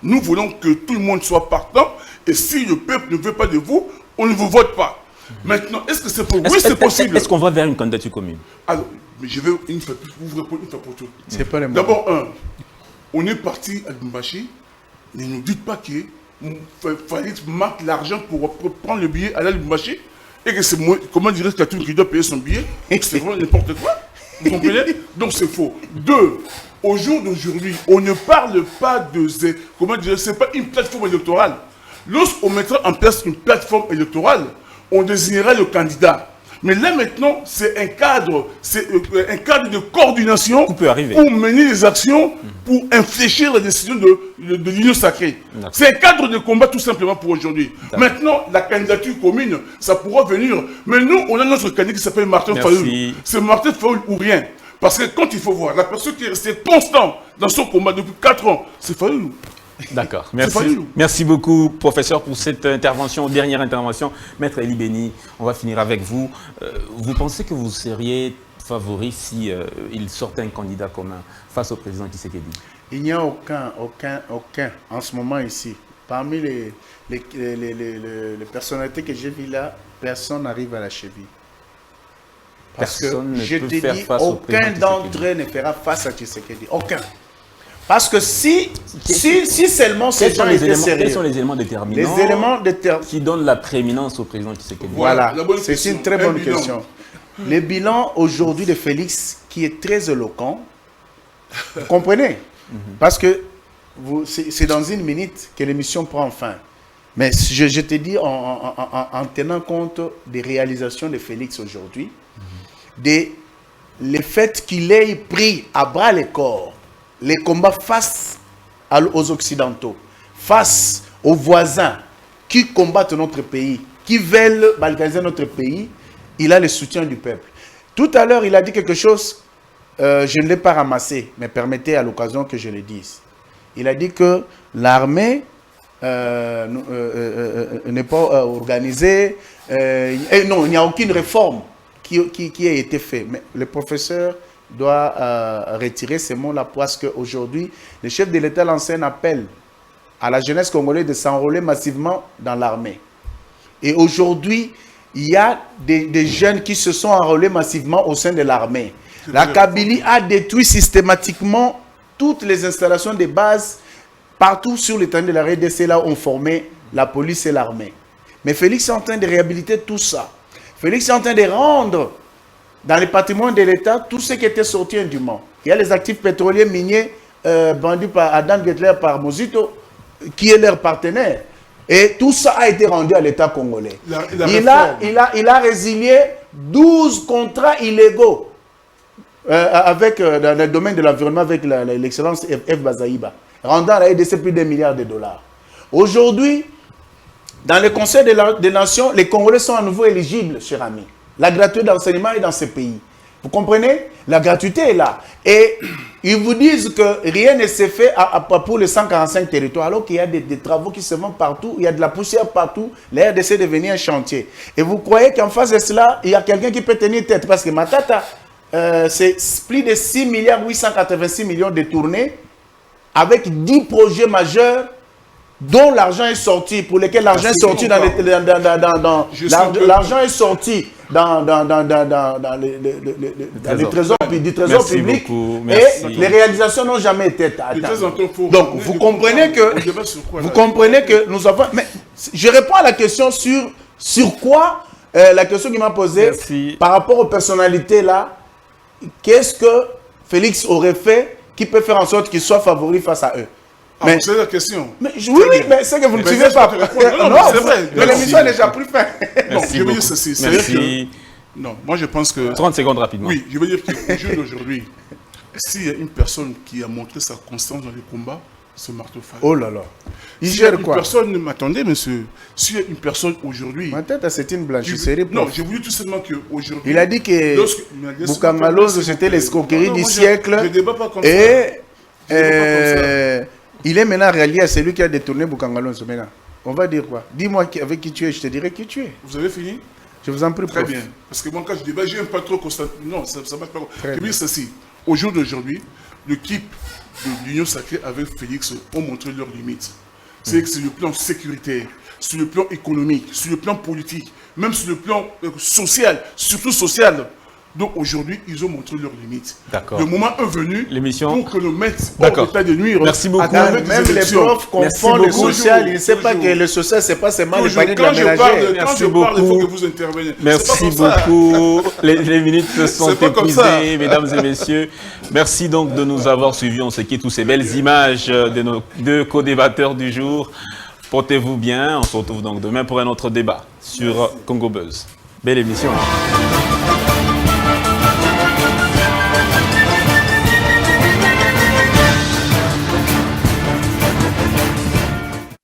Nous voulons que tout le monde soit partant et si le peuple ne veut pas de vous, on ne vous vote pas. Maintenant, est-ce que c'est possible? Oui, c'est possible. Est-ce qu'on va vers une candidature commune? Alors, mais je vais vous répondre une fois pour toutes. C'est pas les mots. D'abord, on est parti à Lumbashi, ne nous dites pas qu'il fallait marquer l'argent pour prendre le billet à la Lumbashi et que c'est moi, comment dirais-je, quelqu'un qui doit payer son billet? C'est vraiment n'importe quoi. Vous comprenez? Donc c'est faux. Deux, au jour d'aujourd'hui, on ne parle pas de... Comment dire? C'est pas une plateforme électorale. Lorsqu'on mettra en place une plateforme électorale, on désignera le candidat. Mais là maintenant, c'est un cadre de coordination pour mener les actions, pour infléchir la décision de l'Union sacrée. C'est un cadre de combat tout simplement pour aujourd'hui. Maintenant, la candidature commune, ça pourra venir. Mais nous, on a notre candidat qui s'appelle Martin Fayoul. C'est Martin Fayoul ou rien. Parce que quand il faut voir, la personne qui est restée constante dans son combat depuis 4 ans, c'est Fayoul. D'accord. Merci beaucoup, professeur, pour cette intervention, dernière intervention. Maître Eli Beni, on va finir avec vous. Vous pensez que vous seriez favori si il sortait un candidat commun face au président Tshisekedi? Il n'y a aucun en ce moment ici. Parmi les personnalités que j'ai vues là, personne n'arrive à la cheville. Parce personne que je te dis, aucun d'entre eux ne fera face à Tshisekedi. Aucun. Parce que si seulement ces gens étaient sérieux... Quels sont les éléments déterminants qui donnent la prééminence au président Tshisekedi? Voilà, c'est une très bonne question. Le bilan aujourd'hui de Félix, qui est très éloquent, vous comprenez? Parce que c'est dans une minute que l'émission prend fin. Mais je te dis, en tenant compte des réalisations de Félix aujourd'hui, le fait qu'il ait pris à bras le corps les combats face aux Occidentaux, face aux voisins qui combattent notre pays, qui veulent balkaniser notre pays, il a le soutien du peuple. Tout à l'heure, il a dit quelque chose, je ne l'ai pas ramassé, mais permettez à l'occasion que je le dise. Il a dit que l'armée n'est pas organisée, et non, il n'y a aucune réforme qui a été faite. Mais le professeur doit retirer ces mots-là parce qu'aujourd'hui, le chef de l'État lance un appel à la jeunesse congolaise de s'enrôler massivement dans l'armée. Et aujourd'hui, il y a des jeunes qui se sont enrôlés massivement au sein de l'armée. La Kabylie a détruit systématiquement toutes les installations de base partout sur l'étendue de la RDC, là où on formait la police et l'armée. Mais Félix est en train de réhabiliter tout ça. Félix est en train de rendre dans le patrimoine de l'État tout ce qui était sorti indûment. Il y a les actifs pétroliers miniers vendus par Adam Gettler, par Mozito, qui est leur partenaire. Et tout ça a été rendu à l'État congolais. Il a résilié 12 contrats illégaux dans le domaine de l'environnement avec l'excellence F. Bazaïba, rendant à la RDC plus d'1 milliard de dollars. Aujourd'hui, dans le Conseil des Nations, les Congolais sont à nouveau éligibles, cher ami. La gratuité d'enseignement est dans ces pays. Vous comprenez? La gratuité est là. Et ils vous disent que rien ne s'est fait pour les 145 territoires, alors qu'il y a des travaux qui se font partout, il y a de la poussière partout, la RDC est devenu un chantier. Et vous croyez qu'en face de cela, il y a quelqu'un qui peut tenir tête? Parce que Matata, c'est plus de 6 milliards 886 millions détournés, avec 10 projets majeurs dont l'argent est sorti, pour lesquels l'argent est sorti dans l'argent est sorti dans les trésors publics et les réalisations n'ont jamais été atteintes. Donc vous comprenez que nous avons... Mais je réponds à la question sur quoi, la question qu'il m'a posée par rapport aux personnalités là, qu'est-ce que Félix aurait fait qui peut faire en sorte qu'il soit favori face à eux? Mais c'est la question. Mais, oui, mais c'est que vous ne suivez pas. Non, c'est vrai. Mais l'émission est déjà plus fin. Non, je veux dire ceci. Merci. Non, moi je pense que... 30 secondes rapidement. Oui, je veux dire qu'au jour d'aujourd'hui, s'il y a une personne qui a montré sa constance dans les combats, c'est Marteau Fall. Oh là là. Il gère quoi? Personne ne m'attendait, monsieur. S'il y a une personne aujourd'hui... Ma tête, c'est une blanchisserie. Non, j'ai voulu tout simplement qu'aujourd'hui... Il a dit que Boukangalose, c'était l'escroquerie du siècle. Je ne débat pas comme ça. Et il est maintenant rallié à celui qui a détourné Boukangalose. On va dire quoi? Dis-moi avec qui tu es, je te dirai qui tu es. Vous avez fini? Je vous en prie. Très bien. Parce que moi, quand je débat, je n'aime pas trop constat. Non, ça ne marche pas. Je veux dire ceci. Au jour d'aujourd'hui, l'équipe de l'Union Sacrée avec Félix ont montré leurs limites. C'est que sur le plan sécuritaire, sur le plan économique, sur le plan politique, même sur le plan social, surtout social. Donc aujourd'hui, ils ont montré leurs limites. Le moment est venu pour que nous mettions hors d'état de nuire. Merci beaucoup. Même les profs confondent le social. Ils ne savent pas que le social, ce n'est pas seulement les paniers de la ménagère. Quand je parle, il faut que vous interveniez. Merci beaucoup. Les minutes sont épuisées, mesdames et messieurs. Merci donc de nous avoir suivis. On se quitte tous ces belles images de nos deux co-débatteurs du jour. Portez-vous bien. On se retrouve donc demain pour un autre débat sur Congo Buzz. Belle émission.